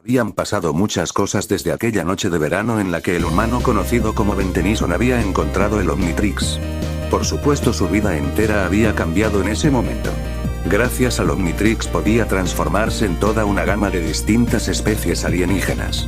Habían pasado muchas cosas desde aquella noche de verano en la que el humano conocido como Ben Tennyson había encontrado el Omnitrix. Por supuesto, su vida entera había cambiado en ese momento. Gracias al Omnitrix podía transformarse en toda una gama de distintas especies alienígenas.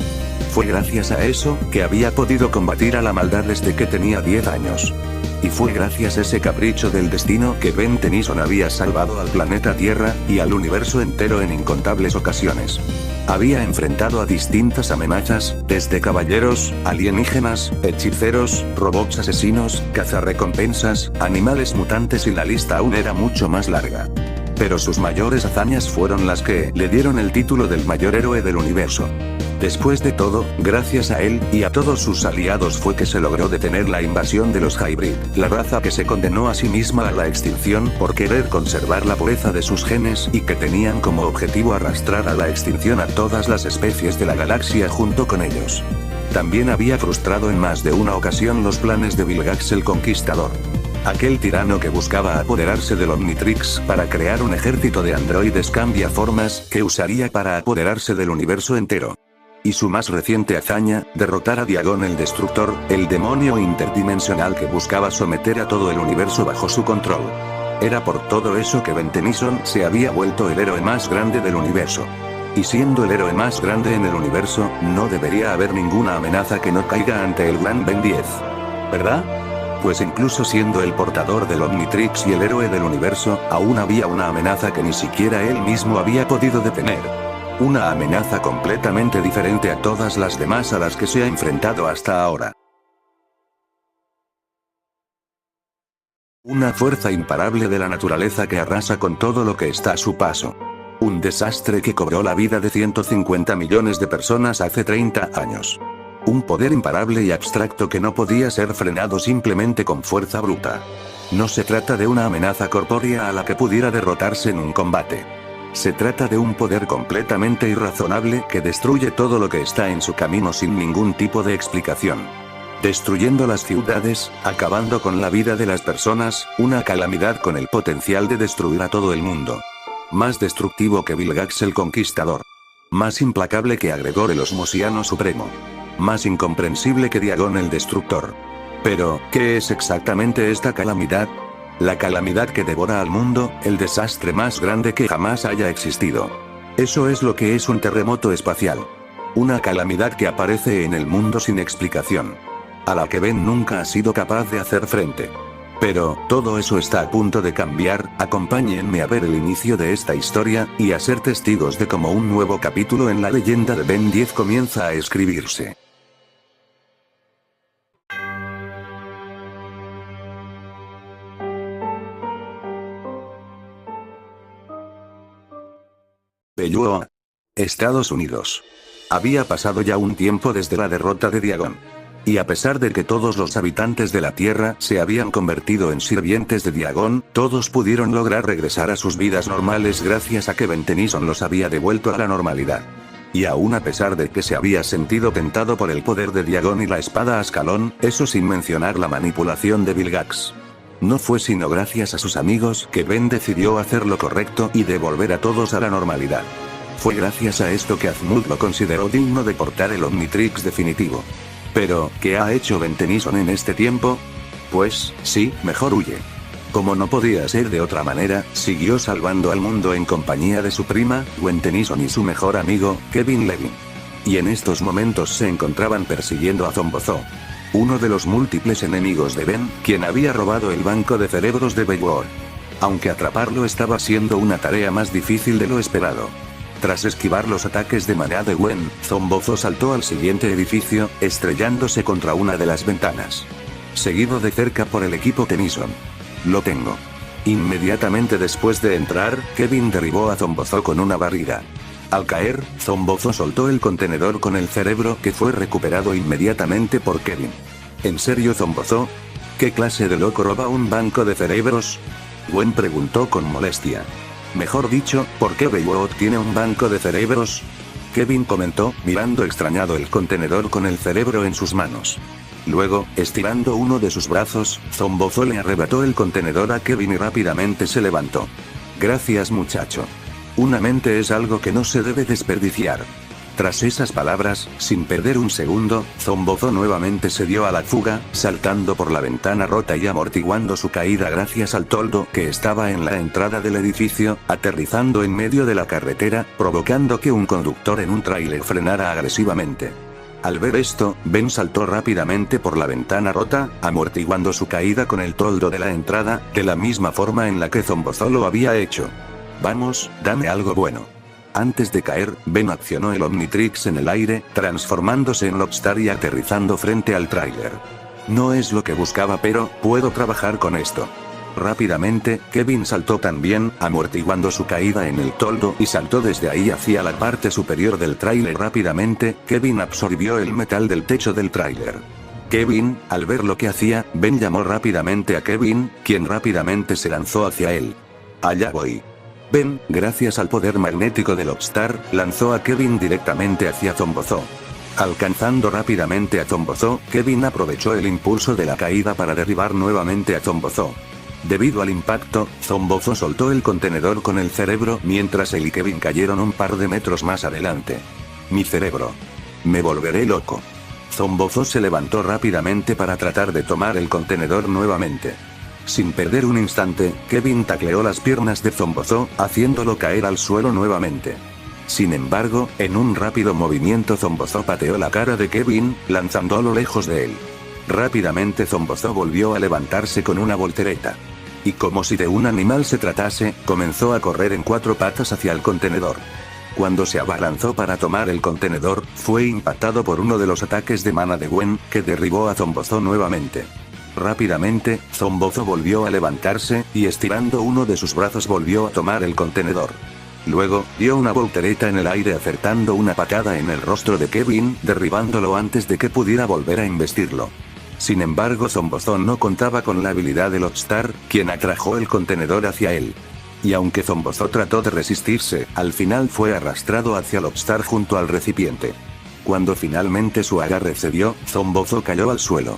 Fue gracias a eso que había podido combatir a la maldad desde que tenía 10 años. Y fue gracias a ese capricho del destino que Ben Tennyson había salvado al planeta Tierra y al universo entero en incontables ocasiones. Había enfrentado a distintas amenazas, desde caballeros, alienígenas, hechiceros, robots asesinos, cazarrecompensas, animales mutantes y la lista aún era mucho más larga. Pero sus mayores hazañas fueron las que le dieron el título del mayor héroe del universo. Después de todo, gracias a él y a todos sus aliados fue que se logró detener la invasión de los Hybrid, la raza que se condenó a sí misma a la extinción por querer conservar la pureza de sus genes y que tenían como objetivo arrastrar a la extinción a todas las especies de la galaxia junto con ellos. También había frustrado en más de una ocasión los planes de Vilgax el Conquistador. Aquel tirano que buscaba apoderarse del Omnitrix para crear un ejército de androides cambiaformas que usaría para apoderarse del universo entero. Y su más reciente hazaña, derrotar a Diagon el Destructor, el demonio interdimensional que buscaba someter a todo el universo bajo su control. Era por todo eso que Ben Tennyson se había vuelto el héroe más grande del universo. Y siendo el héroe más grande en el universo, no debería haber ninguna amenaza que no caiga ante el gran Ben 10. ¿Verdad? Pues incluso siendo el portador del Omnitrix y el héroe del universo, aún había una amenaza que ni siquiera él mismo había podido detener. Una amenaza completamente diferente a todas las demás a las que se ha enfrentado hasta ahora. Una fuerza imparable de la naturaleza que arrasa con todo lo que está a su paso. Un desastre que cobró la vida de 150 millones de personas hace 30 años. Un poder imparable y abstracto que no podía ser frenado simplemente con fuerza bruta. No se trata de una amenaza corpórea a la que pudiera derrotarse en un combate. Se trata de un poder completamente irrazonable que destruye todo lo que está en su camino sin ningún tipo de explicación. Destruyendo las ciudades, acabando con la vida de las personas, una calamidad con el potencial de destruir a todo el mundo. Más destructivo que Vilgax el Conquistador. Más implacable que Agregor el Osmosiano Supremo. Más incomprensible que Diagon el Destructor. Pero, ¿qué es exactamente esta calamidad? La calamidad que devora al mundo, el desastre más grande que jamás haya existido. Eso es lo que es un terremoto espacial. Una calamidad que aparece en el mundo sin explicación. A la que Ben nunca ha sido capaz de hacer frente. Pero, todo eso está a punto de cambiar. Acompáñenme a ver el inicio de esta historia, y a ser testigos de cómo un nuevo capítulo en la leyenda de Ben 10 comienza a escribirse. Bellwood, Estados Unidos. Había pasado ya un tiempo desde la derrota de Diagon. Y a pesar de que todos los habitantes de la Tierra se habían convertido en sirvientes de Diagon, todos pudieron lograr regresar a sus vidas normales gracias a que Ben Tennyson los había devuelto a la normalidad. Y aún a pesar de que se había sentido tentado por el poder de Diagon y la espada Ascalón, eso sin mencionar la manipulación de Vilgax. No fue sino gracias a sus amigos que Ben decidió hacer lo correcto y devolver a todos a la normalidad. Fue gracias a esto que Azmut lo consideró digno de portar el Omnitrix definitivo. Pero, ¿qué ha hecho Ben Tennyson en este tiempo? Pues, sí, mejor huye. Como no podía ser de otra manera, siguió salvando al mundo en compañía de su prima, Gwen Tennyson y su mejor amigo, Kevin Levin. Y en estos momentos se encontraban persiguiendo a Zombozo. Uno de los múltiples enemigos de Ben, quien había robado el banco de cerebros de Bellwood. Aunque atraparlo estaba siendo una tarea más difícil de lo esperado. Tras esquivar los ataques de maná de Gwen, Zombozo saltó al siguiente edificio, estrellándose contra una de las ventanas. Seguido de cerca por el equipo Tennyson. Lo tengo. Inmediatamente después de entrar, Kevin derribó a Zombozo con una barrida. Al caer, Zombozo soltó el contenedor con el cerebro que fue recuperado inmediatamente por Kevin. ¿En serio, Zombozo? ¿Qué clase de loco roba un banco de cerebros? Gwen preguntó con molestia. Mejor dicho, ¿por qué Bellwood tiene un banco de cerebros? Kevin comentó, mirando extrañado el contenedor con el cerebro en sus manos. Luego, estirando uno de sus brazos, Zombozo le arrebató el contenedor a Kevin y rápidamente se levantó. Gracias, muchacho. Una mente es algo que no se debe desperdiciar. Tras esas palabras, sin perder un segundo, Zombozo nuevamente se dio a la fuga, saltando por la ventana rota y amortiguando su caída gracias al toldo que estaba en la entrada del edificio, aterrizando en medio de la carretera, provocando que un conductor en un tráiler frenara agresivamente. Al ver esto, Ben saltó rápidamente por la ventana rota, amortiguando su caída con el toldo de la entrada, de la misma forma en la que Zombozo lo había hecho. Vamos, dame algo bueno. Antes de caer, Ben accionó el Omnitrix en el aire, transformándose en Lobstar y aterrizando frente al tráiler. No es lo que buscaba, pero puedo trabajar con esto. Rápidamente, Kevin saltó también, amortiguando su caída en el toldo y saltó desde ahí hacia la parte superior del tráiler. Rápidamente, Kevin absorbió el metal del techo del tráiler. Kevin, al ver lo que hacía, Ben llamó rápidamente a Kevin, quien rápidamente se lanzó hacia él. Allá voy. Ben, gracias al poder magnético de Lobstar, lanzó a Kevin directamente hacia Zombozo. Alcanzando rápidamente a Zombozo, Kevin aprovechó el impulso de la caída para derribar nuevamente a Zombozo. Debido al impacto, Zombozo soltó el contenedor con el cerebro mientras él y Kevin cayeron un par de metros más adelante. Mi cerebro. Me volveré loco. Zombozo se levantó rápidamente para tratar de tomar el contenedor nuevamente. Sin perder un instante, Kevin tacleó las piernas de Zombozo, haciéndolo caer al suelo nuevamente. Sin embargo, en un rápido movimiento Zombozo pateó la cara de Kevin, lanzándolo lejos de él. Rápidamente Zombozo volvió a levantarse con una voltereta. Y como si de un animal se tratase, comenzó a correr en 4 patas hacia el contenedor. Cuando se abalanzó para tomar el contenedor, fue impactado por uno de los ataques de mana de Gwen, que derribó a Zombozo nuevamente. Rápidamente, Zombozo volvió a levantarse, y estirando uno de sus brazos volvió a tomar el contenedor. Luego, dio una voltereta en el aire acertando una patada en el rostro de Kevin, derribándolo antes de que pudiera volver a embestirlo. Sin embargo, Zombozo no contaba con la habilidad de Lobstar, quien atrajo el contenedor hacia él. Y aunque Zombozo trató de resistirse, al final fue arrastrado hacia Lobstar junto al recipiente. Cuando finalmente su agarre cedió, Zombozo cayó al suelo.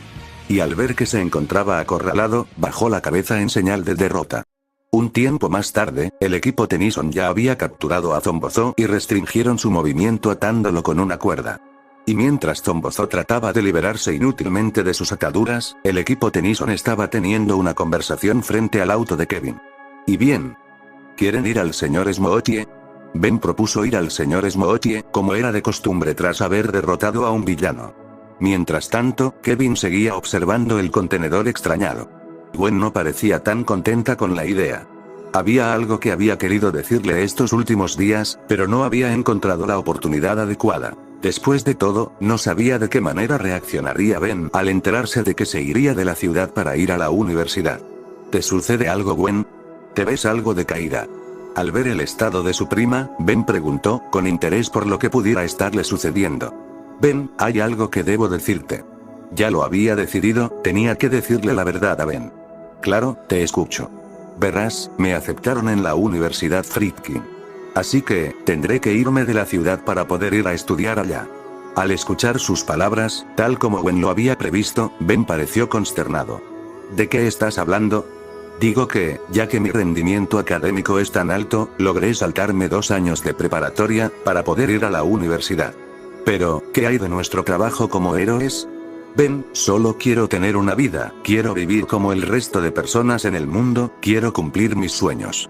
Y al ver que se encontraba acorralado, bajó la cabeza en señal de derrota. Un tiempo más tarde, el equipo Tennyson ya había capturado a Zombozo y restringieron su movimiento atándolo con una cuerda. Y mientras Zombozo trataba de liberarse inútilmente de sus ataduras, el equipo Tennyson estaba teniendo una conversación frente al auto de Kevin. ¿Y bien? ¿Quieren ir al señor Smoothie? Ben propuso ir al señor Smoothie, como era de costumbre tras haber derrotado a un villano. Mientras tanto, Kevin seguía observando el contenedor extrañado. Gwen no parecía tan contenta con la idea. Había algo que había querido decirle estos últimos días, pero no había encontrado la oportunidad adecuada. Después de todo, no sabía de qué manera reaccionaría Ben al enterarse de que se iría de la ciudad para ir a la universidad. ¿Te sucede algo, Gwen? ¿Te ves algo decaída? Al ver el estado de su prima, Ben preguntó, con interés por lo que pudiera estarle sucediendo. Ben, hay algo que debo decirte. Ya lo había decidido, tenía que decirle la verdad a Ben. Claro, te escucho. Verás, me aceptaron en la Universidad Friedkin. Así que, tendré que irme de la ciudad para poder ir a estudiar allá. Al escuchar sus palabras, tal como Gwen lo había previsto, Ben pareció consternado. ¿De qué estás hablando? Digo que, ya que mi rendimiento académico es tan alto, logré saltarme 2 años de preparatoria, para poder ir a la universidad. Pero, ¿qué hay de nuestro trabajo como héroes? Ben, solo quiero tener una vida, quiero vivir como el resto de personas en el mundo, quiero cumplir mis sueños.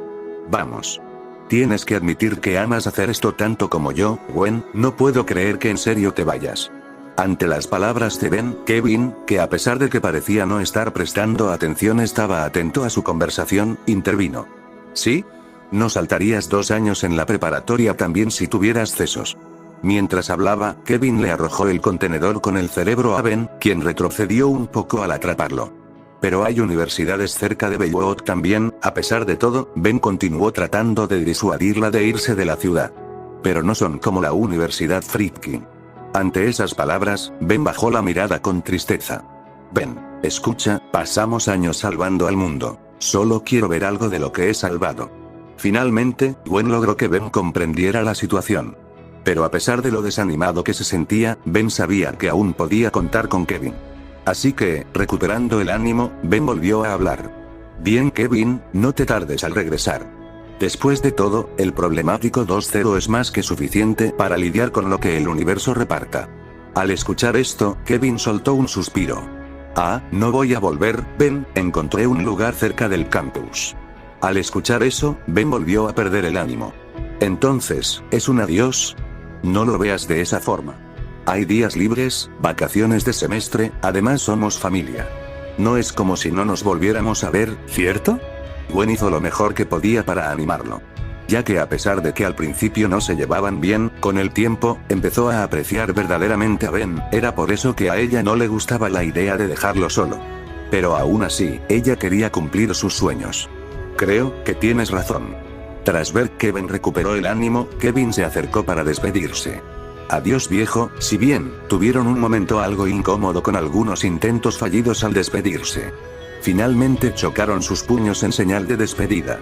Vamos. Tienes que admitir que amas hacer esto tanto como yo, Gwen, no puedo creer que en serio te vayas. Ante las palabras de Ben, Kevin, que a pesar de que parecía no estar prestando atención estaba atento a su conversación, intervino. ¿Sí? ¿No saltarías 2 años en la preparatoria también si tuvieras cesos? Mientras hablaba, Kevin le arrojó el contenedor con el cerebro a Ben, quien retrocedió un poco al atraparlo. Pero hay universidades cerca de Belwood también, a pesar de todo, Ben continuó tratando de disuadirla de irse de la ciudad. Pero no son como la Universidad Friedkin. Ante esas palabras, Ben bajó la mirada con tristeza. Ben, escucha, pasamos años salvando al mundo. Solo quiero ver algo de lo que he salvado. Finalmente, Gwen logró que Ben comprendiera la situación. Pero a pesar de lo desanimado que se sentía, Ben sabía que aún podía contar con Kevin. Así que, recuperando el ánimo, Ben volvió a hablar. Bien, Kevin, no te tardes al regresar. Después de todo, el problemático 2-0 es más que suficiente para lidiar con lo que el universo reparta. Al escuchar esto, Kevin soltó un suspiro. Ah, no voy a volver, Ben, encontré un lugar cerca del campus. Al escuchar eso, Ben volvió a perder el ánimo. Entonces, ¿es un adiós? No lo veas de esa forma. Hay días libres, vacaciones de semestre, además somos familia. No es como si no nos volviéramos a ver, ¿cierto? Gwen hizo lo mejor que podía para animarlo. Ya que a pesar de que al principio no se llevaban bien, con el tiempo, empezó a apreciar verdaderamente a Ben, era por eso que a ella no le gustaba la idea de dejarlo solo. Pero aún así, ella quería cumplir sus sueños. Creo que tienes razón. Tras ver que Ben recuperó el ánimo, Kevin se acercó para despedirse. Adiós viejo, si bien, tuvieron un momento algo incómodo con algunos intentos fallidos al despedirse. Finalmente chocaron sus puños en señal de despedida.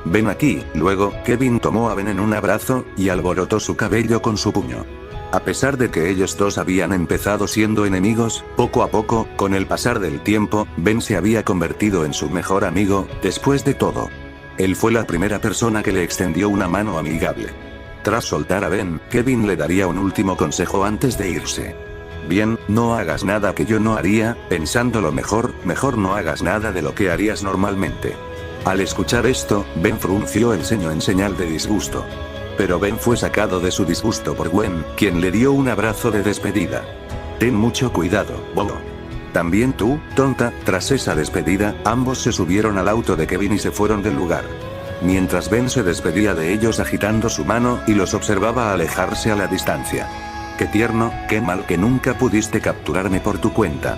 Ven aquí, luego, Kevin tomó a Ben en un abrazo, y alborotó su cabello con su puño. A pesar de que ellos dos habían empezado siendo enemigos, poco a poco, con el pasar del tiempo, Ben se había convertido en su mejor amigo, después de todo. Él fue la primera persona que le extendió una mano amigable. Tras soltar a Ben, Kevin le daría un último consejo antes de irse. Bien, no hagas nada que yo no haría, pensándolo mejor no hagas nada de lo que harías normalmente. Al escuchar esto, Ben frunció el ceño en señal de disgusto. Pero Ben fue sacado de su disgusto por Gwen, quien le dio un abrazo de despedida. Ten mucho cuidado, bobo. También tú, tonta. Tras esa despedida, ambos se subieron al auto de Kevin y se fueron del lugar. Mientras Ben se despedía de ellos agitando su mano y los observaba alejarse a la distancia. Qué tierno, qué mal que nunca pudiste capturarme por tu cuenta.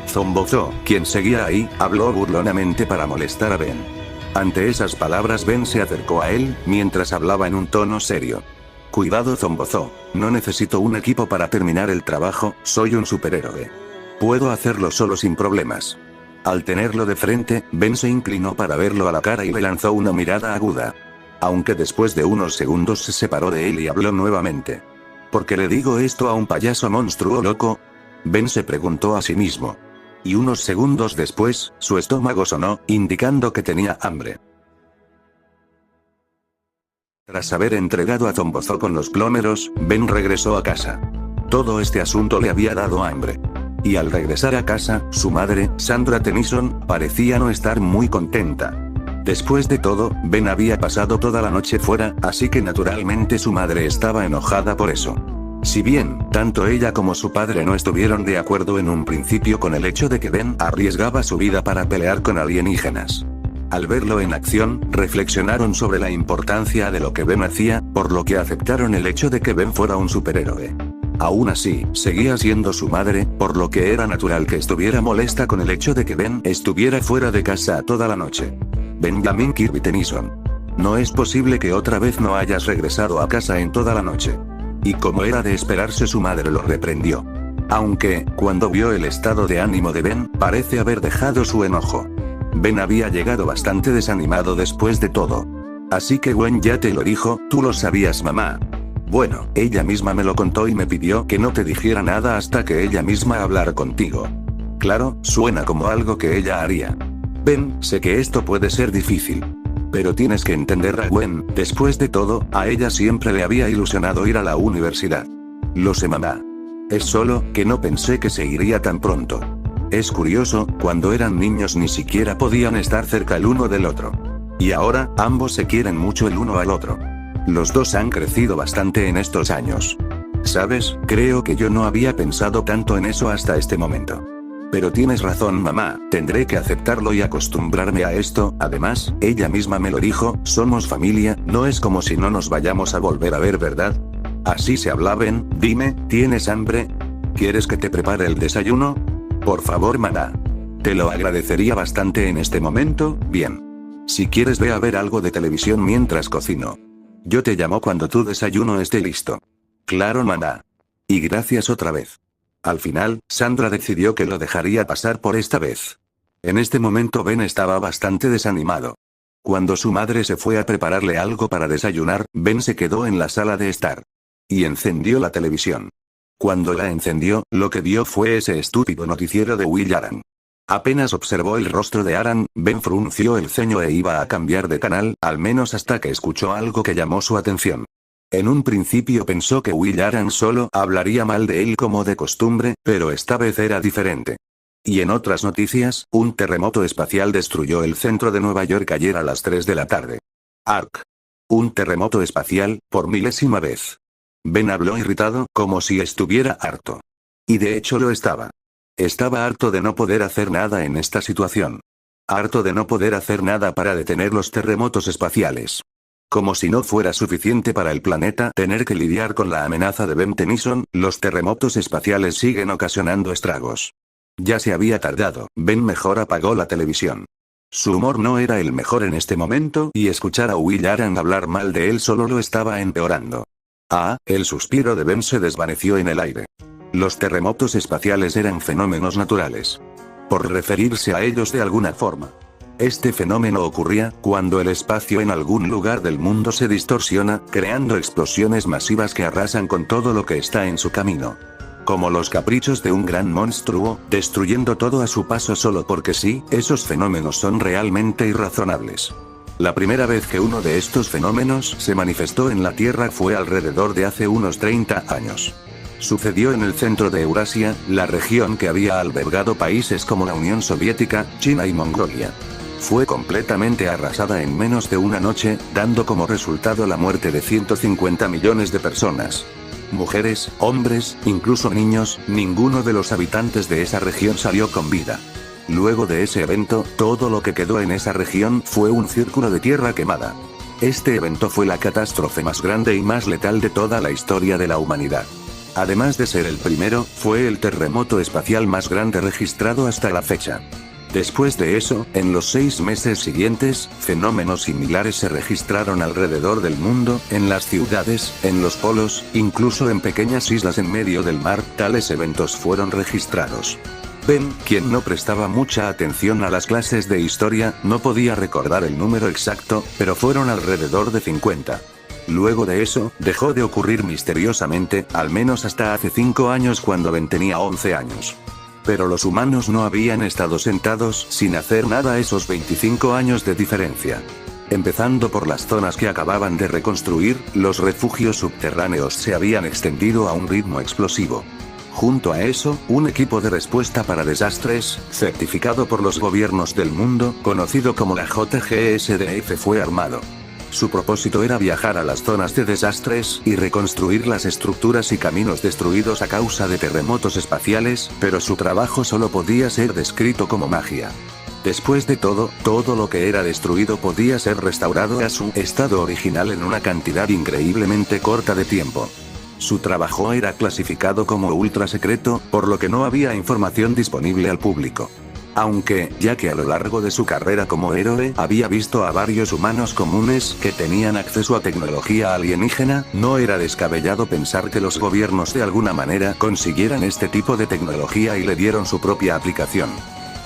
Zombozó, quien seguía ahí, habló burlonamente para molestar a Ben. Ante esas palabras Ben se acercó a él, mientras hablaba en un tono serio. Cuidado Zombozó, no necesito un equipo para terminar el trabajo, soy un superhéroe. Puedo hacerlo solo sin problemas. Al tenerlo de frente, Ben se inclinó para verlo a la cara y le lanzó una mirada aguda. Aunque después de unos segundos se separó de él y habló nuevamente. ¿Por qué le digo esto a un payaso monstruo loco? Ben se preguntó a sí mismo. Y unos segundos después, su estómago sonó, indicando que tenía hambre. Tras haber entregado a Zombozó con los plómeros, Ben regresó a casa. Todo este asunto le había dado hambre. Y al regresar a casa, su madre, Sandra Tennyson, parecía no estar muy contenta. Después de todo, Ben había pasado toda la noche fuera, así que naturalmente su madre estaba enojada por eso. Si bien, tanto ella como su padre no estuvieron de acuerdo en un principio con el hecho de que Ben arriesgaba su vida para pelear con alienígenas. Al verlo en acción, reflexionaron sobre la importancia de lo que Ben hacía, por lo que aceptaron el hecho de que Ben fuera un superhéroe. Aún así, seguía siendo su madre, por lo que era natural que estuviera molesta con el hecho de que Ben estuviera fuera de casa toda la noche. Benjamin Kirby Tennyson. No es posible que otra vez no hayas regresado a casa en toda la noche. Y como era de esperarse, su madre lo reprendió. Aunque, cuando vio el estado de ánimo de Ben, parece haber dejado su enojo. Ben había llegado bastante desanimado después de todo. Así que Gwen ya te lo dijo, tú lo sabías mamá. Bueno, ella misma me lo contó y me pidió que no te dijera nada hasta que ella misma hablara contigo. Claro, suena como algo que ella haría. Ben, sé que esto puede ser difícil. Pero tienes que entender a Gwen, después de todo, a ella siempre le había ilusionado ir a la universidad. Lo sé mamá. Es solo, que no pensé que se iría tan pronto. Es curioso, cuando eran niños ni siquiera podían estar cerca el uno del otro. Y ahora, ambos se quieren mucho el uno al otro. Los dos han crecido bastante en estos años. ¿Sabes? Creo que yo no había pensado tanto en eso hasta este momento. Pero tienes razón mamá, tendré que aceptarlo y acostumbrarme a esto. Además, ella misma me lo dijo, somos familia, no es como si no nos vayamos a volver a ver, ¿verdad? Así se habla. Ben, dime, ¿tienes hambre? ¿Quieres que te prepare el desayuno? Por favor mamá. Te lo agradecería bastante en este momento. Bien. Si quieres ve a ver algo de televisión mientras cocino. Yo te llamo cuando tu desayuno esté listo. Claro mamá. Y gracias otra vez. Al final, Sandra decidió que lo dejaría pasar por esta vez. En este momento Ben estaba bastante desanimado. Cuando su madre se fue a prepararle algo para desayunar, Ben se quedó en la sala de estar. Y encendió la televisión. Cuando la encendió, lo que vio fue ese estúpido noticiero de Will Arnett. Apenas observó el rostro de Aran, Ben frunció el ceño e iba a cambiar de canal, al menos hasta que escuchó algo que llamó su atención. En un principio pensó que Will Aran solo hablaría mal de él como de costumbre, pero esta vez era diferente. Y en otras noticias, un terremoto espacial destruyó el centro de Nueva York ayer a las 3 de la tarde. Ark. Un terremoto espacial, por milésima vez. Ben habló irritado, como si estuviera harto. Y de hecho lo estaba. Estaba harto de no poder hacer nada en esta situación. Harto de no poder hacer nada para detener los terremotos espaciales. Como si no fuera suficiente para el planeta tener que lidiar con la amenaza de Ben Tennyson, los terremotos espaciales siguen ocasionando estragos. Ya se había tardado, Ben mejor apagó la televisión. Su humor no era el mejor en este momento y escuchar a Will Aran hablar mal de él solo lo estaba empeorando. El suspiro de Ben se desvaneció en el aire. Los terremotos espaciales eran fenómenos naturales. Por referirse a ellos de alguna forma. Este fenómeno ocurría cuando el espacio en algún lugar del mundo se distorsiona, creando explosiones masivas que arrasan con todo lo que está en su camino. Como los caprichos de un gran monstruo, destruyendo todo a su paso solo porque sí, esos fenómenos son realmente irrazonables. La primera vez que uno de estos fenómenos se manifestó en la Tierra fue alrededor de hace unos 30 años. Sucedió en el centro de Eurasia, la región que había albergado países como la Unión Soviética, China y Mongolia. Fue completamente arrasada en menos de una noche, dando como resultado la muerte de 150 millones de personas. Mujeres, hombres, incluso niños, ninguno de los habitantes de esa región salió con vida. Luego de ese evento, todo lo que quedó en esa región fue un círculo de tierra quemada. Este evento fue la catástrofe más grande y más letal de toda la historia de la humanidad. Además de ser el primero, fue el terremoto espacial más grande registrado hasta la fecha. Después de eso, en los 6 meses siguientes, fenómenos similares se registraron alrededor del mundo, en las ciudades, en los polos, incluso en pequeñas islas en medio del mar, tales eventos fueron registrados. Ben, quien no prestaba mucha atención a las clases de historia, no podía recordar el número exacto, pero fueron alrededor de 50. Luego de eso, dejó de ocurrir misteriosamente, al menos hasta hace 5 años cuando Ben tenía 11 años. Pero los humanos no habían estado sentados sin hacer nada esos 25 años de diferencia. Empezando por las zonas que acababan de reconstruir, los refugios subterráneos se habían extendido a un ritmo explosivo. Junto a eso, un equipo de respuesta para desastres, certificado por los gobiernos del mundo, conocido como la JGSDF, fue armado. Su propósito era viajar a las zonas de desastres y reconstruir las estructuras y caminos destruidos a causa de terremotos espaciales, pero su trabajo solo podía ser descrito como magia. Después de todo lo que era destruido podía ser restaurado a su estado original en una cantidad increíblemente corta de tiempo. Su trabajo era clasificado como ultra secreto, por lo que no había información disponible al público. Aunque, ya que a lo largo de su carrera como héroe había visto a varios humanos comunes que tenían acceso a tecnología alienígena, no era descabellado pensar que los gobiernos de alguna manera consiguieran este tipo de tecnología y le dieron su propia aplicación.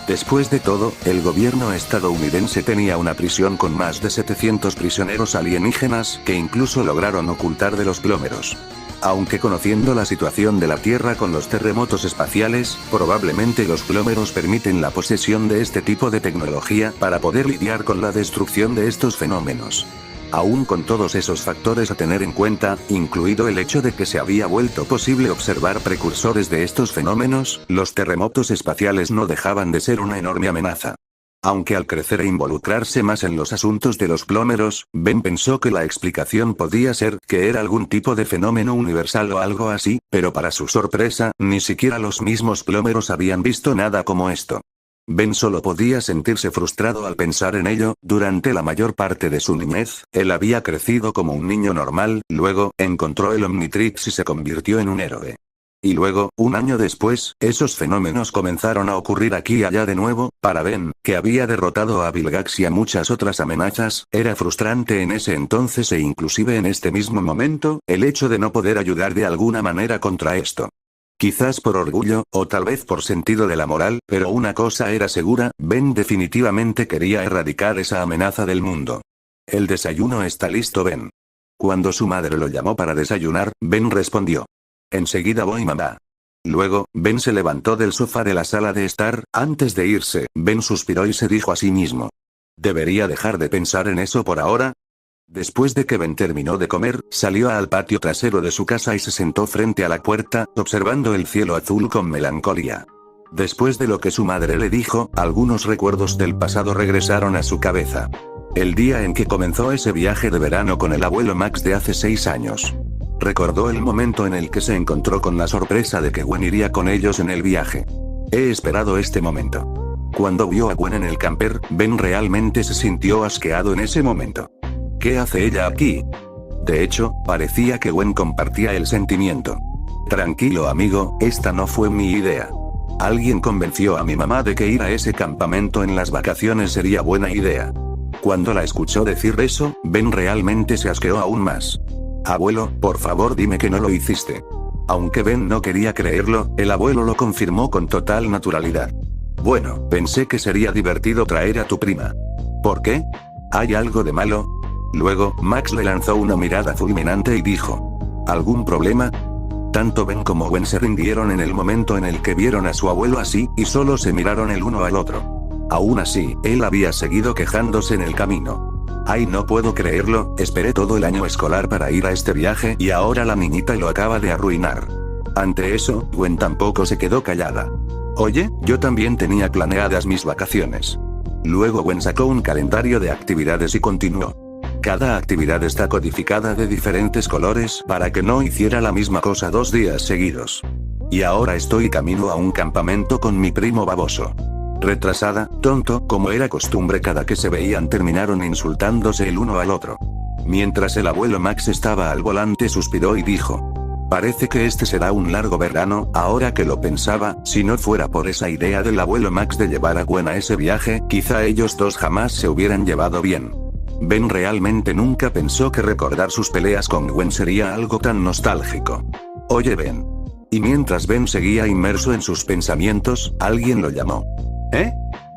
Después de todo, el gobierno estadounidense tenía una prisión con más de 700 prisioneros alienígenas que incluso lograron ocultar de los plómeros. Aunque conociendo la situación de la Tierra con los terremotos espaciales, probablemente los plómeros permiten la posesión de este tipo de tecnología para poder lidiar con la destrucción de estos fenómenos. Aún con todos esos factores a tener en cuenta, incluido el hecho de que se había vuelto posible observar precursores de estos fenómenos, los terremotos espaciales no dejaban de ser una enorme amenaza. Aunque al crecer e involucrarse más en los asuntos de los plómeros, Ben pensó que la explicación podía ser que era algún tipo de fenómeno universal o algo así, pero para su sorpresa, ni siquiera los mismos plómeros habían visto nada como esto. Ben solo podía sentirse frustrado al pensar en ello. Durante la mayor parte de su niñez, él había crecido como un niño normal, luego, encontró el Omnitrix y se convirtió en un héroe. Y luego, un año después, esos fenómenos comenzaron a ocurrir aquí y allá de nuevo. Para Ben, que había derrotado a Vilgax y a muchas otras amenazas, era frustrante en ese entonces e inclusive en este mismo momento, el hecho de no poder ayudar de alguna manera contra esto. Quizás por orgullo, o tal vez por sentido de la moral, pero una cosa era segura, Ben definitivamente quería erradicar esa amenaza del mundo. El desayuno está listo, Ben. Cuando su madre lo llamó para desayunar, Ben respondió. Enseguida voy, mamá. Luego, Ben se levantó del sofá de la sala de estar. Antes de irse, Ben suspiró y se dijo a sí mismo: ¿debería dejar de pensar en eso por ahora? Después de que Ben terminó de comer, salió al patio trasero de su casa y se sentó frente a la puerta, observando el cielo azul con melancolía. Después de lo que su madre le dijo, algunos recuerdos del pasado regresaron a su cabeza. El día en que comenzó ese viaje de verano con el abuelo Max de hace 6 años. Recordó el momento en el que se encontró con la sorpresa de que Gwen iría con ellos en el viaje. He esperado este momento. Cuando vio a Gwen en el camper, Ben realmente se sintió asqueado en ese momento. ¿Qué hace ella aquí? De hecho, parecía que Gwen compartía el sentimiento. Tranquilo amigo, esta no fue mi idea. Alguien convenció a mi mamá de que ir a ese campamento en las vacaciones sería buena idea. Cuando la escuchó decir eso, Ben realmente se asqueó aún más. Abuelo, por favor dime que no lo hiciste. Aunque Ben no quería creerlo, el abuelo lo confirmó con total naturalidad. Bueno, pensé que sería divertido traer a tu prima. ¿Por qué? ¿Hay algo de malo? Luego, Max le lanzó una mirada fulminante y dijo: ¿algún problema? Tanto Ben como Gwen se rindieron en el momento en el que vieron a su abuelo así, y solo se miraron el uno al otro. Aún así, él había seguido quejándose en el camino. Ay, no puedo creerlo, esperé todo el año escolar para ir a este viaje y ahora la niñita lo acaba de arruinar. Ante eso, Gwen tampoco se quedó callada. Oye, yo también tenía planeadas mis vacaciones. Luego Gwen sacó un calendario de actividades y continuó. Cada actividad está codificada de diferentes colores para que no hiciera la misma cosa 2 días seguidos. Y ahora estoy camino a un campamento con mi primo baboso. Retrasada, tonto, como era costumbre cada que se veían terminaron insultándose el uno al otro. Mientras el abuelo Max estaba al volante suspiró y dijo: parece que este será un largo verano. Ahora que lo pensaba, si no fuera por esa idea del abuelo Max de llevar a Gwen a ese viaje, quizá ellos dos jamás se hubieran llevado bien. Ben realmente nunca pensó que recordar sus peleas con Gwen sería algo tan nostálgico. Oye Ben. Y mientras Ben seguía inmerso en sus pensamientos, alguien lo llamó. ¿Eh?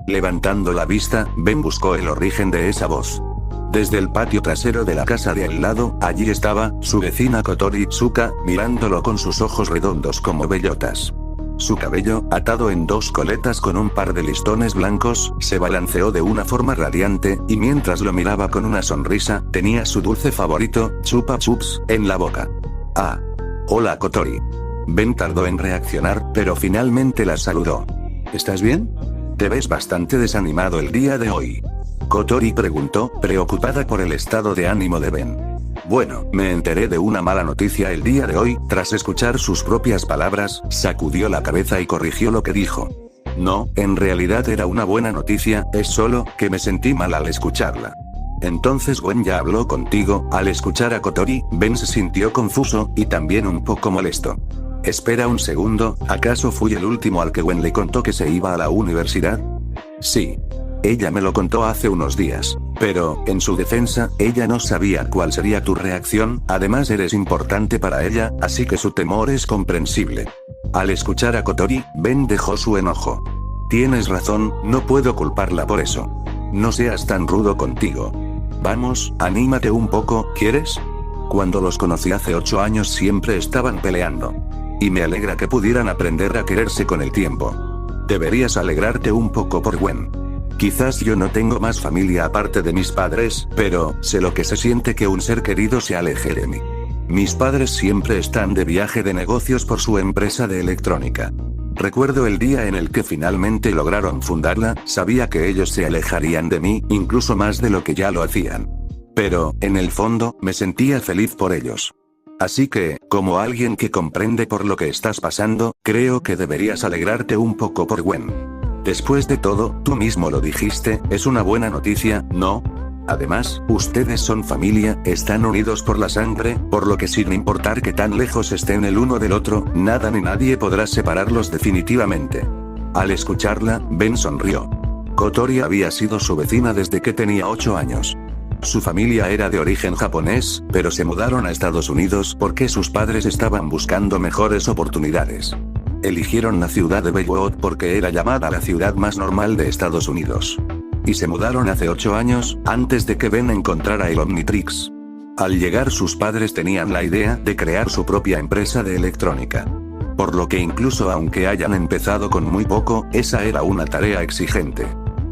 Levantando la vista, Ben buscó el origen de esa voz. Desde el patio trasero de la casa de al lado, allí estaba, su vecina Kotori Tsuka, mirándolo con sus ojos redondos como bellotas. Su cabello, atado en 2 coletas con un par de listones blancos, se balanceó de una forma radiante, y mientras lo miraba con una sonrisa, tenía su dulce favorito, Chupa Chups, en la boca. Ah. Hola Kotori. Ben tardó en reaccionar, pero finalmente la saludó. ¿Estás bien? Te ves bastante desanimado el día de hoy. Kotori preguntó, preocupada por el estado de ánimo de Ben. Bueno, me enteré de una mala noticia el día de hoy. Tras escuchar sus propias palabras, sacudió la cabeza y corrigió lo que dijo. No, en realidad era una buena noticia, es solo que me sentí mal al escucharla. Entonces Gwen ya habló contigo. Al escuchar a Kotori, Ben se sintió confuso, y también un poco molesto. Espera un segundo, ¿acaso fui el último al que Gwen le contó que se iba a la universidad? Sí. Ella me lo contó hace unos días. Pero, en su defensa, ella no sabía cuál sería tu reacción. Además eres importante para ella, así que su temor es comprensible. Al escuchar a Kotori, Ben dejó su enojo. Tienes razón, no puedo culparla por eso. No seas tan rudo contigo. Vamos, anímate un poco, ¿quieres? Cuando los conocí hace 8 años siempre estaban peleando. Y me alegra que pudieran aprender a quererse con el tiempo. Deberías alegrarte un poco por Gwen. Quizás yo no tengo más familia aparte de mis padres, pero sé lo que se siente que un ser querido se aleje de mí. Mis padres siempre están de viaje de negocios por su empresa de electrónica. Recuerdo el día en el que finalmente lograron fundarla, sabía que ellos se alejarían de mí, incluso más de lo que ya lo hacían. Pero, en el fondo, me sentía feliz por ellos. Así que, como alguien que comprende por lo que estás pasando, creo que deberías alegrarte un poco por Gwen. Después de todo, tú mismo lo dijiste, es una buena noticia, ¿no? Además, ustedes son familia, están unidos por la sangre, por lo que sin importar que tan lejos estén el uno del otro, nada ni nadie podrá separarlos definitivamente. Al escucharla, Ben sonrió. Kotori había sido su vecina desde que tenía 8 años. Su familia era de origen japonés, pero se mudaron a Estados Unidos porque sus padres estaban buscando mejores oportunidades. Eligieron la ciudad de Bellwood porque era llamada la ciudad más normal de Estados Unidos. Y se mudaron hace 8 años, antes de que Ben encontrara el Omnitrix. Al llegar sus padres tenían la idea de crear su propia empresa de electrónica. Por lo que incluso aunque hayan empezado con muy poco, esa era una tarea exigente.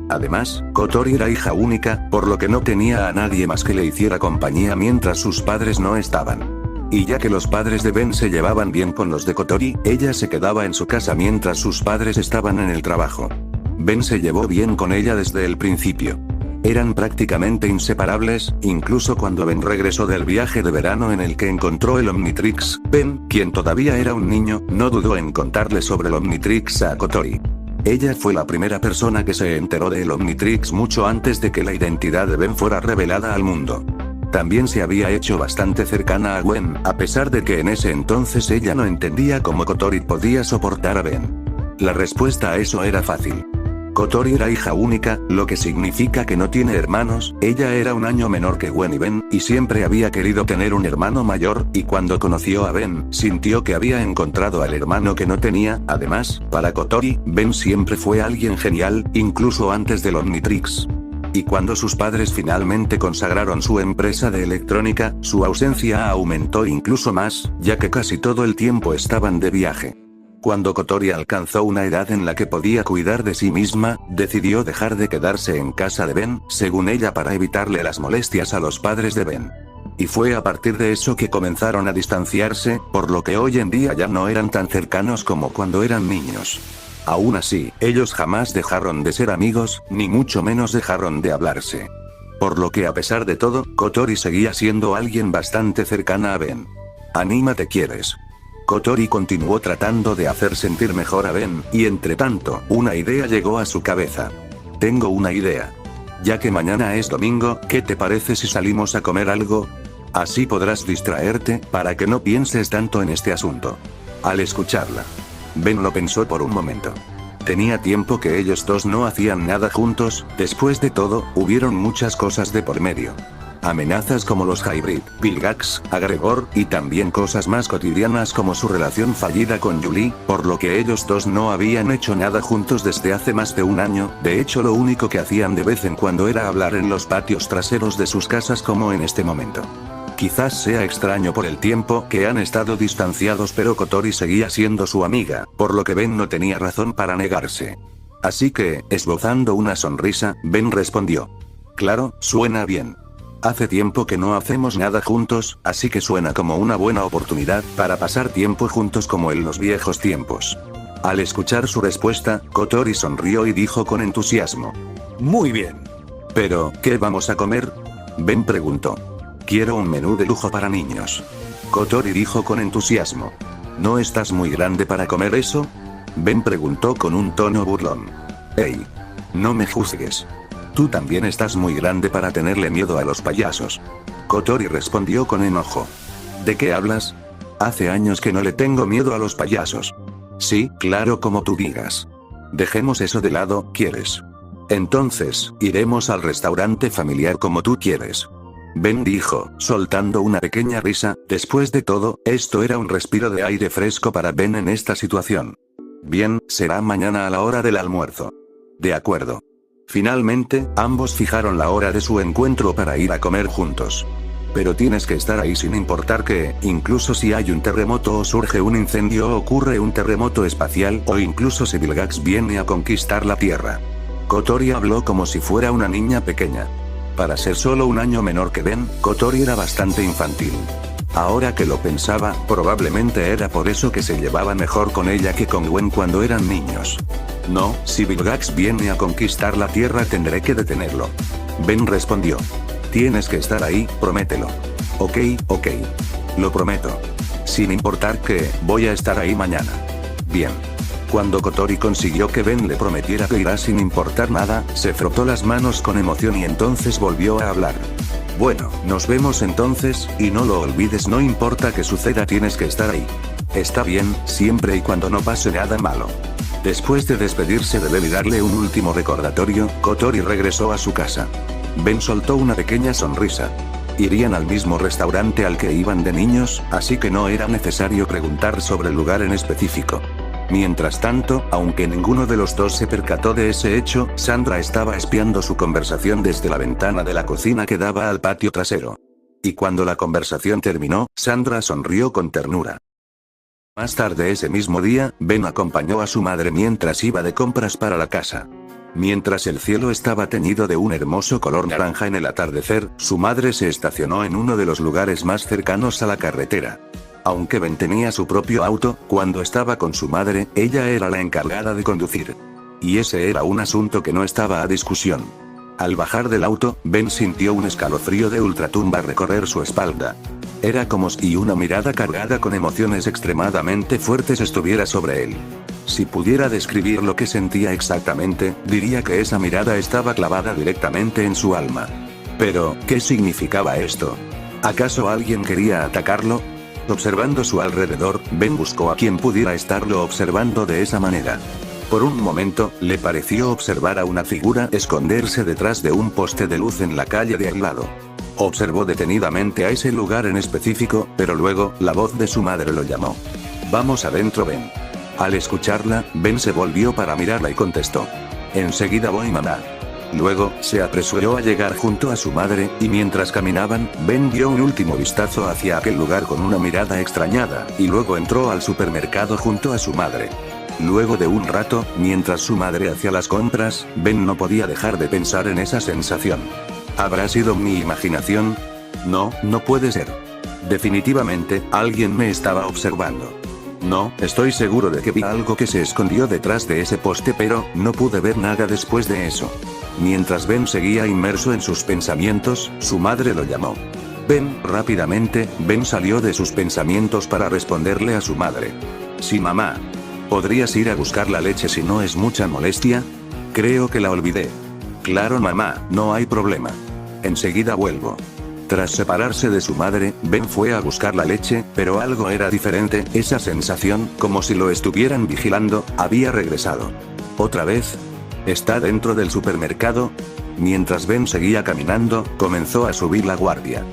Además, Kotori era hija única, por lo que no tenía a nadie más que le hiciera compañía mientras sus padres no estaban. Y ya que los padres de Ben se llevaban bien con los de Kotori, ella se quedaba en su casa mientras sus padres estaban en el trabajo. Ben se llevó bien con ella desde el principio. Eran prácticamente inseparables, incluso cuando Ben regresó del viaje de verano en el que encontró el Omnitrix. Ben, quien todavía era un niño, no dudó en contarle sobre el Omnitrix a Kotori. Ella fue la primera persona que se enteró del Omnitrix mucho antes de que la identidad de Ben fuera revelada al mundo. También se había hecho bastante cercana a Gwen, a pesar de que en ese entonces ella no entendía cómo Kotori podía soportar a Ben. La respuesta a eso era fácil. Kotori era hija única, lo que significa que no tiene hermanos. Ella era un año menor que Gwen y Ben, y siempre había querido tener un hermano mayor, y cuando conoció a Ben, sintió que había encontrado al hermano que no tenía. Además, para Kotori, Ben siempre fue alguien genial, incluso antes del Omnitrix. Y cuando sus padres finalmente consagraron su empresa de electrónica, su ausencia aumentó incluso más, ya que casi todo el tiempo estaban de viaje. Cuando Kotori alcanzó una edad en la que podía cuidar de sí misma, decidió dejar de quedarse en casa de Ben, según ella, para evitarle las molestias a los padres de Ben. Y fue a partir de eso que comenzaron a distanciarse, por lo que hoy en día ya no eran tan cercanos como cuando eran niños. Aún así, ellos jamás dejaron de ser amigos, ni mucho menos dejaron de hablarse. Por lo que a pesar de todo, Kotori seguía siendo alguien bastante cercana a Ben. Anímate, ¿quieres? Kotori continuó tratando de hacer sentir mejor a Ben, y entre tanto, una idea llegó a su cabeza. Tengo una idea. Ya que mañana es domingo, ¿qué te parece si salimos a comer algo? Así podrás distraerte, para que no pienses tanto en este asunto. Al escucharla, Ben lo pensó por un momento. Tenía tiempo que ellos dos no hacían nada juntos. Después de todo, hubieron muchas cosas de por medio. Amenazas como los Hybrid, Vilgax, Agregor, y también cosas más cotidianas como su relación fallida con Julie, por lo que ellos dos no habían hecho nada juntos desde hace más de un año. De hecho, lo único que hacían de vez en cuando era hablar en los patios traseros de sus casas, como en este momento. Quizás sea extraño por el tiempo que han estado distanciados, pero Kotori seguía siendo su amiga, por lo que Ben no tenía razón para negarse. Así que, esbozando una sonrisa, Ben respondió: claro, suena bien. Hace tiempo que no hacemos nada juntos, así que suena como una buena oportunidad para pasar tiempo juntos como en los viejos tiempos. Al escuchar su respuesta, Kotori sonrió y dijo con entusiasmo: muy bien. ¿Pero, qué vamos a comer? Ben preguntó. Quiero un menú de lujo para niños. Kotori dijo con entusiasmo. ¿No estás muy grande para comer eso? Ben preguntó con un tono burlón. Hey. No me juzgues. Tú también estás muy grande para tenerle miedo a los payasos. Kotori respondió con enojo. ¿De qué hablas? Hace años que no le tengo miedo a los payasos. Sí, claro, como tú digas. Dejemos eso de lado, ¿quieres? Entonces, iremos al restaurante familiar como tú quieres. Ben dijo, soltando una pequeña risa. Después de todo, esto era un respiro de aire fresco para Ben en esta situación. Bien, será mañana a la hora del almuerzo. De acuerdo. Finalmente, ambos fijaron la hora de su encuentro para ir a comer juntos. Pero tienes que estar ahí sin importar que, incluso si hay un terremoto o surge un incendio o ocurre un terremoto espacial, o incluso si Vilgax viene a conquistar la Tierra. Kotori habló como si fuera una niña pequeña. Para ser solo un año menor que Ben, Kotori era bastante infantil. Ahora que lo pensaba, probablemente era por eso que se llevaba mejor con ella que con Gwen cuando eran niños. No, si Vilgax viene a conquistar la Tierra tendré que detenerlo. Ben respondió. Tienes que estar ahí, promételo. Ok. Lo prometo. Sin importar que, voy a estar ahí mañana. Bien. Cuando Kotori consiguió que Ben le prometiera que irá sin importar nada, se frotó las manos con emoción y entonces volvió a hablar. Bueno, nos vemos entonces, y no lo olvides, no importa que suceda, tienes que estar ahí. Está bien, siempre y cuando no pase nada malo. Después de despedirse de Ben y darle un último recordatorio, Kotori regresó a su casa. Ben soltó una pequeña sonrisa. Irían al mismo restaurante al que iban de niños, así que no era necesario preguntar sobre el lugar en específico. Mientras tanto, aunque ninguno de los dos se percató de ese hecho, Sandra estaba espiando su conversación desde la ventana de la cocina que daba al patio trasero. Y cuando la conversación terminó, Sandra sonrió con ternura. Más tarde ese mismo día, Ben acompañó a su madre mientras iba de compras para la casa. Mientras el cielo estaba teñido de un hermoso color naranja en el atardecer, su madre se estacionó en uno de los lugares más cercanos a la carretera. Aunque Ben tenía su propio auto, cuando estaba con su madre, ella era la encargada de conducir. Y ese era un asunto que no estaba a discusión. Al bajar del auto, Ben sintió un escalofrío de ultratumba recorrer su espalda. Era como si una mirada cargada con emociones extremadamente fuertes estuviera sobre él. Si pudiera describir lo que sentía exactamente, diría que esa mirada estaba clavada directamente en su alma. Pero, ¿qué significaba esto? ¿Acaso alguien quería atacarlo? Observando su alrededor, Ben buscó a quien pudiera estarlo observando de esa manera. Por un momento, le pareció observar a una figura esconderse detrás de un poste de luz en la calle de al lado. Observó detenidamente a ese lugar en específico, pero luego, la voz de su madre lo llamó. «Vamos adentro, Ben». Al escucharla, Ben se volvió para mirarla y contestó. «Enseguida voy, mamá». Luego, se apresuró a llegar junto a su madre, y mientras caminaban, Ben dio un último vistazo hacia aquel lugar con una mirada extrañada, y luego entró al supermercado junto a su madre. Luego de un rato, mientras su madre hacía las compras, Ben no podía dejar de pensar en esa sensación. ¿Habrá sido mi imaginación? No, no puede ser. Definitivamente, alguien me estaba observando. No, estoy seguro de que vi algo que se escondió detrás de ese poste, pero no pude ver nada después de eso. Mientras Ben seguía inmerso en sus pensamientos, su madre lo llamó. «Ben», rápidamente, Ben salió de sus pensamientos para responderle a su madre. «Sí, mamá. ¿Podrías ir a buscar la leche si no es mucha molestia? Creo que la olvidé». «Claro, mamá, no hay problema. Enseguida vuelvo». Tras separarse de su madre, Ben fue a buscar la leche, pero algo era diferente, esa sensación, como si lo estuvieran vigilando, había regresado. ¿Otra vez? ¿Está dentro del supermercado? Mientras Ben seguía caminando, comenzó a subir la guardia.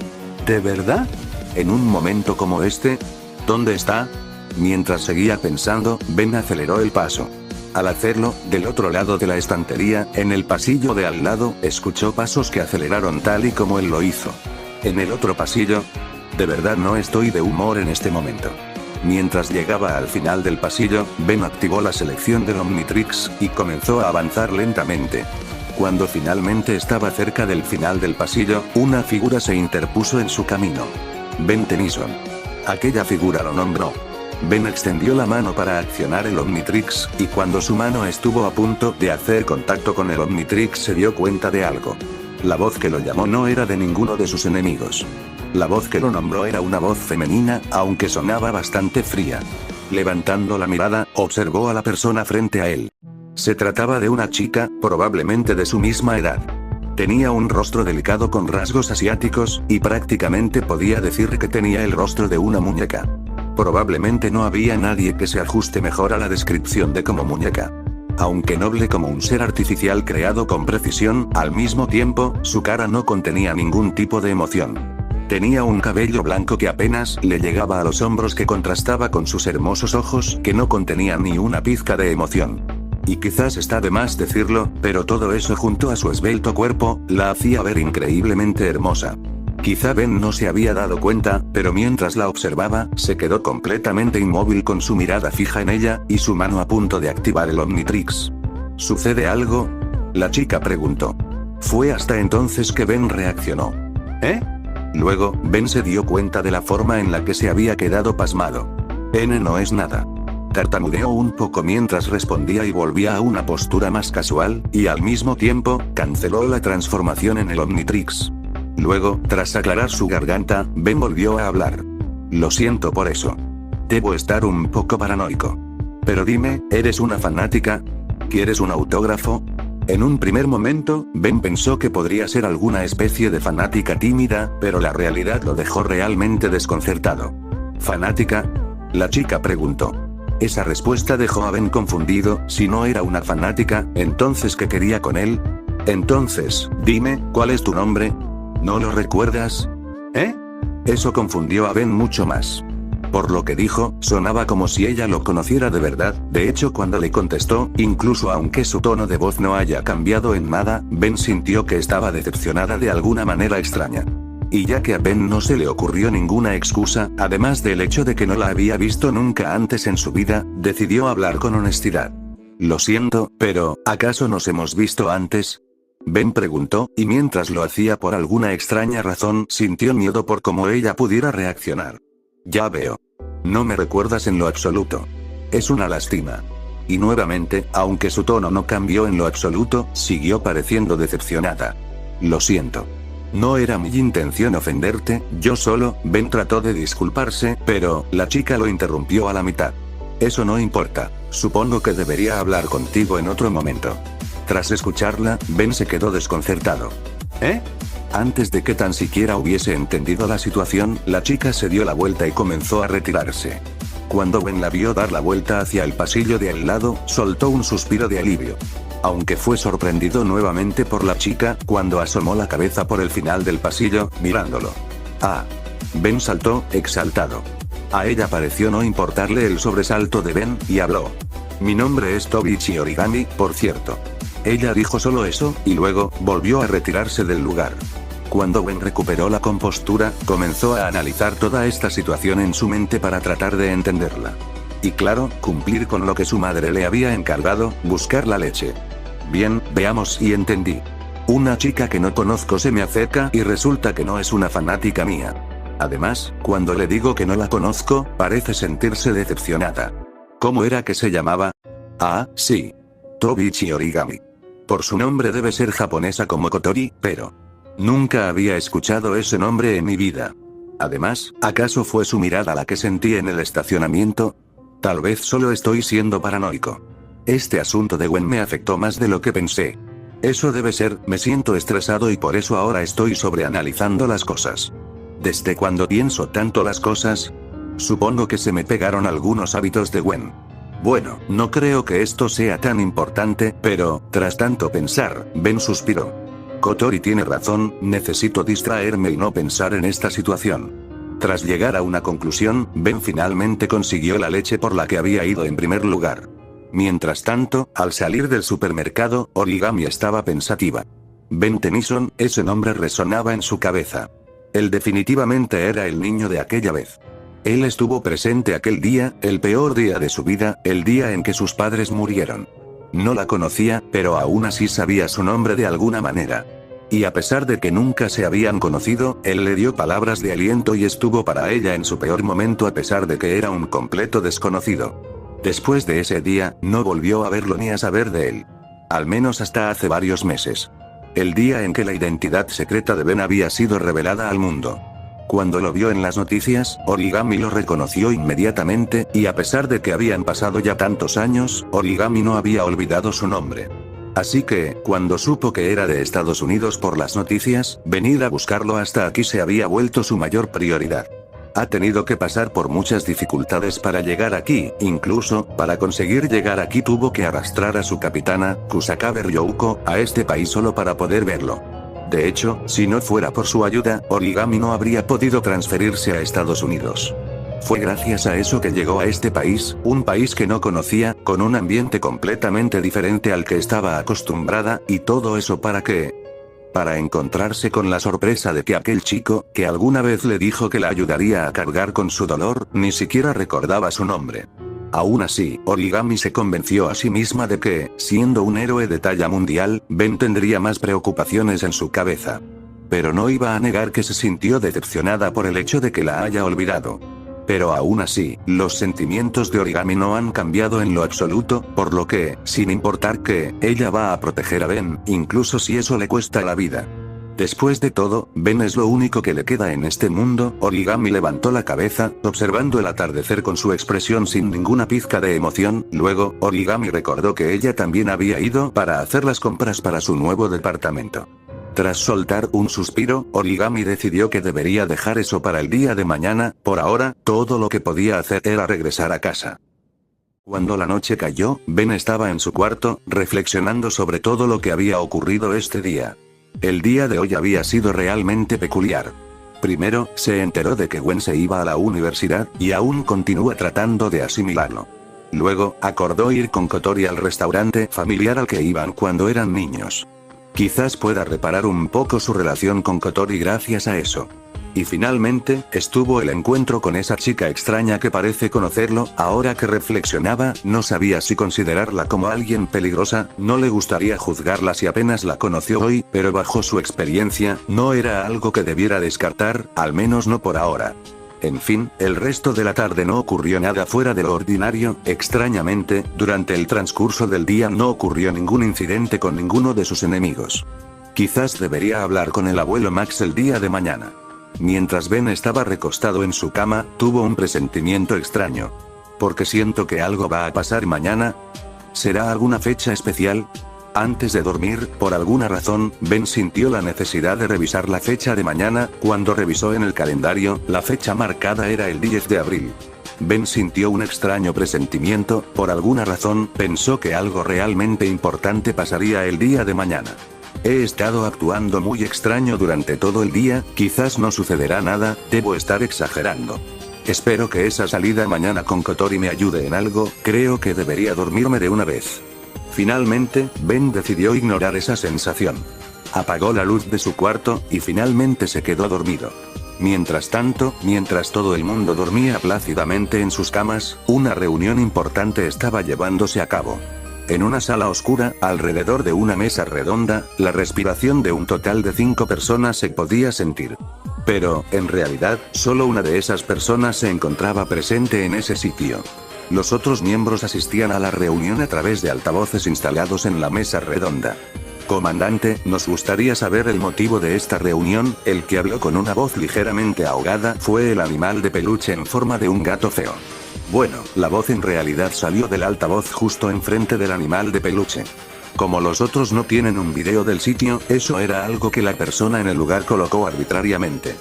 ¿De verdad? ¿En un momento como este? ¿Dónde está? Mientras seguía pensando, Ben aceleró el paso. Al hacerlo, del otro lado de la estantería, en el pasillo de al lado, escuchó pasos que aceleraron tal y como él lo hizo. En el otro pasillo. De verdad no estoy de humor en este momento. Mientras llegaba al final del pasillo, Ben activó la selección del Omnitrix, y comenzó a avanzar lentamente. Cuando finalmente estaba cerca del final del pasillo, una figura se interpuso en su camino. Ben Tennyson. Aquella figura lo nombró. Ben extendió la mano para accionar el Omnitrix, y cuando su mano estuvo a punto de hacer contacto con el Omnitrix se dio cuenta de algo. La voz que lo llamó no era de ninguno de sus enemigos. La voz que lo nombró era una voz femenina, aunque sonaba bastante fría. Levantando la mirada, observó a la persona frente a él. Se trataba de una chica, probablemente de su misma edad. Tenía un rostro delicado con rasgos asiáticos, y prácticamente podía decir que tenía el rostro de una muñeca. Probablemente no había nadie que se ajuste mejor a la descripción de como muñeca. Aunque noble como un ser artificial creado con precisión, al mismo tiempo, su cara no contenía ningún tipo de emoción. Tenía un cabello blanco que apenas le llegaba a los hombros, que contrastaba con sus hermosos ojos que no contenían ni una pizca de emoción. Y quizás está de más decirlo, pero todo eso junto a su esbelto cuerpo, la hacía ver increíblemente hermosa. Quizá Ben no se había dado cuenta, pero mientras la observaba, se quedó completamente inmóvil con su mirada fija en ella, y su mano a punto de activar el Omnitrix. ¿Sucede algo?, la chica preguntó. Fue hasta entonces que Ben reaccionó. ¿Eh? Luego, Ben se dio cuenta de la forma en la que se había quedado pasmado. No es nada. Tartamudeó un poco mientras respondía y volvía a una postura más casual, y al mismo tiempo, canceló la transformación en el Omnitrix. Luego, tras aclarar su garganta, Ben volvió a hablar. Lo siento por eso. Debo estar un poco paranoico. Pero dime, ¿eres una fanática? ¿Quieres un autógrafo? En un primer momento, Ben pensó que podría ser alguna especie de fanática tímida, pero la realidad lo dejó realmente desconcertado. ¿Fanática?, la chica preguntó. Esa respuesta dejó a Ben confundido. Si no era una fanática, ¿entonces qué quería con él? Entonces, dime, ¿cuál es tu nombre? ¿No lo recuerdas? Eso confundió a Ben mucho más. Por lo que dijo, sonaba como si ella lo conociera de verdad. De hecho, cuando le contestó, incluso aunque su tono de voz no haya cambiado en nada, Ben sintió que estaba decepcionada de alguna manera extraña. Y ya que a Ben no se le ocurrió ninguna excusa, además del hecho de que no la había visto nunca antes en su vida, decidió hablar con honestidad. Lo siento, pero, ¿acaso nos hemos visto antes? Ben preguntó, y mientras lo hacía por alguna extraña razón, sintió miedo por cómo ella pudiera reaccionar. Ya veo. No me recuerdas en lo absoluto. Es una lástima. Y nuevamente, aunque su tono no cambió en lo absoluto, siguió pareciendo decepcionada. Lo siento. No era mi intención ofenderte, yo solo. Ben trató de disculparse, pero la chica lo interrumpió a la mitad. Eso no importa. Supongo que debería hablar contigo en otro momento. Tras escucharla, Ben se quedó desconcertado. ¿Eh? Antes de que tan siquiera hubiese entendido la situación, la chica se dio la vuelta y comenzó a retirarse. Cuando Ben la vio dar la vuelta hacia el pasillo de al lado, soltó un suspiro de alivio. Aunque fue sorprendido nuevamente por la chica, cuando asomó la cabeza por el final del pasillo, mirándolo. Ah. Ben saltó, exaltado. A ella pareció no importarle el sobresalto de Ben, y habló. Mi nombre es Tobichi Origami, por cierto. Ella dijo solo eso, y luego, volvió a retirarse del lugar. Cuando Ben recuperó la compostura, comenzó a analizar toda esta situación en su mente para tratar de entenderla. Y claro, cumplir con lo que su madre le había encargado, buscar la leche. Bien, veamos si entendí. Una chica que no conozco se me acerca y resulta que no es una fanática mía. Además, cuando le digo que no la conozco, parece sentirse decepcionada. ¿Cómo era que se llamaba? Ah, sí. Tobichi Origami. Por su nombre debe ser japonesa como Kotori, pero... nunca había escuchado ese nombre en mi vida. Además, ¿acaso fue su mirada la que sentí en el estacionamiento? Tal vez solo estoy siendo paranoico. Este asunto de Gwen me afectó más de lo que pensé. Eso debe ser, me siento estresado y por eso ahora estoy sobreanalizando las cosas. ¿Desde cuándo pienso tanto las cosas? Supongo que se me pegaron algunos hábitos de Gwen. Bueno, no creo que esto sea tan importante, pero, tras tanto pensar, Ben suspiró. Kotori tiene razón, necesito distraerme y no pensar en esta situación. Tras llegar a una conclusión, Ben finalmente consiguió la leche por la que había ido en primer lugar. Mientras tanto, al salir del supermercado, Origami estaba pensativa. Ben Tennyson, ese nombre resonaba en su cabeza. Él definitivamente era el niño de aquella vez. Él estuvo presente aquel día, el peor día de su vida, el día en que sus padres murieron. No la conocía, pero aún así sabía su nombre de alguna manera. Y a pesar de que nunca se habían conocido, él le dio palabras de aliento y estuvo para ella en su peor momento a pesar de que era un completo desconocido. Después de ese día, no volvió a verlo ni a saber de él. Al menos hasta hace varios meses. El día en que la identidad secreta de Ben había sido revelada al mundo. Cuando lo vio en las noticias, Origami lo reconoció inmediatamente, y a pesar de que habían pasado ya tantos años, Origami no había olvidado su nombre. Así que, cuando supo que era de Estados Unidos por las noticias, venir a buscarlo hasta aquí se había vuelto su mayor prioridad. Ha tenido que pasar por muchas dificultades para llegar aquí, incluso, para conseguir llegar aquí tuvo que arrastrar a su capitana, Kusakabe Ryouko, a este país solo para poder verlo. De hecho, si no fuera por su ayuda, Origami no habría podido transferirse a Estados Unidos. Fue gracias a eso que llegó a este país, un país que no conocía, con un ambiente completamente diferente al que estaba acostumbrada, y todo eso ¿para qué? Para encontrarse con la sorpresa de que aquel chico, que alguna vez le dijo que la ayudaría a cargar con su dolor, ni siquiera recordaba su nombre. Aún así, Origami se convenció a sí misma de que, siendo un héroe de talla mundial, Ben tendría más preocupaciones en su cabeza. Pero no iba a negar que se sintió decepcionada por el hecho de que la haya olvidado. Pero aún así, los sentimientos de Origami no han cambiado en lo absoluto, por lo que, sin importar que, ella va a proteger a Ben, incluso si eso le cuesta la vida. Después de todo, Ben es lo único que le queda en este mundo. Origami levantó la cabeza, observando el atardecer con su expresión sin ninguna pizca de emoción. Luego, Origami recordó que ella también había ido para hacer las compras para su nuevo departamento. Tras soltar un suspiro, Origami decidió que debería dejar eso para el día de mañana. Por ahora, todo lo que podía hacer era regresar a casa. Cuando la noche cayó, Ben estaba en su cuarto, reflexionando sobre todo lo que había ocurrido este día. El día de hoy había sido realmente peculiar. Primero, se enteró de que Gwen se iba a la universidad, y aún continúa tratando de asimilarlo. Luego, acordó ir con Kotori al restaurante familiar al que iban cuando eran niños. Quizás pueda reparar un poco su relación con Kotori gracias a eso. Y finalmente, estuvo el encuentro con esa chica extraña que parece conocerlo. Ahora que reflexionaba, no sabía si considerarla como alguien peligrosa, no le gustaría juzgarla si apenas la conoció hoy, pero bajo su experiencia, no era algo que debiera descartar, al menos no por ahora. En fin, el resto de la tarde no ocurrió nada fuera de lo ordinario. Extrañamente, durante el transcurso del día no ocurrió ningún incidente con ninguno de sus enemigos. Quizás debería hablar con el abuelo Max el día de mañana. Mientras Ben estaba recostado en su cama, tuvo un presentimiento extraño. ¿Porque siento que algo va a pasar mañana? ¿Será alguna fecha especial? Antes de dormir, por alguna razón, Ben sintió la necesidad de revisar la fecha de mañana. Cuando revisó en el calendario, la fecha marcada era el 10 de abril. Ben sintió un extraño presentimiento. Por alguna razón, pensó que algo realmente importante pasaría el día de mañana. He estado actuando muy extraño durante todo el día, quizás no sucederá nada, debo estar exagerando. Espero que esa salida mañana con Kotori me ayude en algo, creo que debería dormirme de una vez. Finalmente, Ben decidió ignorar esa sensación. Apagó la luz de su cuarto, y finalmente se quedó dormido. Mientras tanto, mientras todo el mundo dormía plácidamente en sus camas, una reunión importante estaba llevándose a cabo. En una sala oscura, alrededor de una mesa redonda, la respiración de un total de 5 personas se podía sentir. Pero, en realidad, solo una de esas personas se encontraba presente en ese sitio. Los otros miembros asistían a la reunión a través de altavoces instalados en la mesa redonda. Comandante, nos gustaría saber el motivo de esta reunión. El que habló con una voz ligeramente ahogada fue el animal de peluche en forma de un gato feo. Bueno, la voz en realidad salió del altavoz justo enfrente del animal de peluche. Como los otros no tienen un video del sitio, eso era algo que la persona en el lugar colocó arbitrariamente.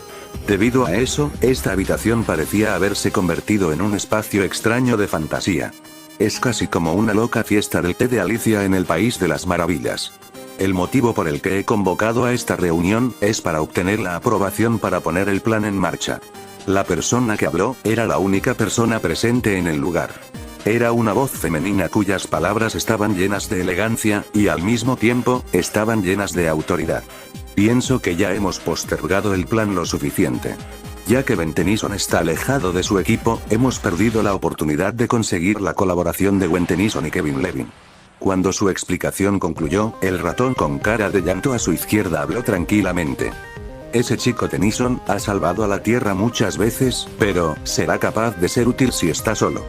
Debido a eso, esta habitación parecía haberse convertido en un espacio extraño de fantasía. Es casi como una loca fiesta del té de Alicia en el País de las Maravillas. El motivo por el que he convocado a esta reunión es para obtener la aprobación para poner el plan en marcha. La persona que habló era la única persona presente en el lugar. Era una voz femenina cuyas palabras estaban llenas de elegancia, y al mismo tiempo, estaban llenas de autoridad. Pienso que ya hemos postergado el plan lo suficiente. Ya que Ben Tennyson está alejado de su equipo, hemos perdido la oportunidad de conseguir la colaboración de Gwen Tennyson y Kevin Levin. Cuando su explicación concluyó, el ratón con cara de llanto a su izquierda habló tranquilamente. Ese chico Tennyson ha salvado a la Tierra muchas veces, pero será capaz de ser útil si está solo.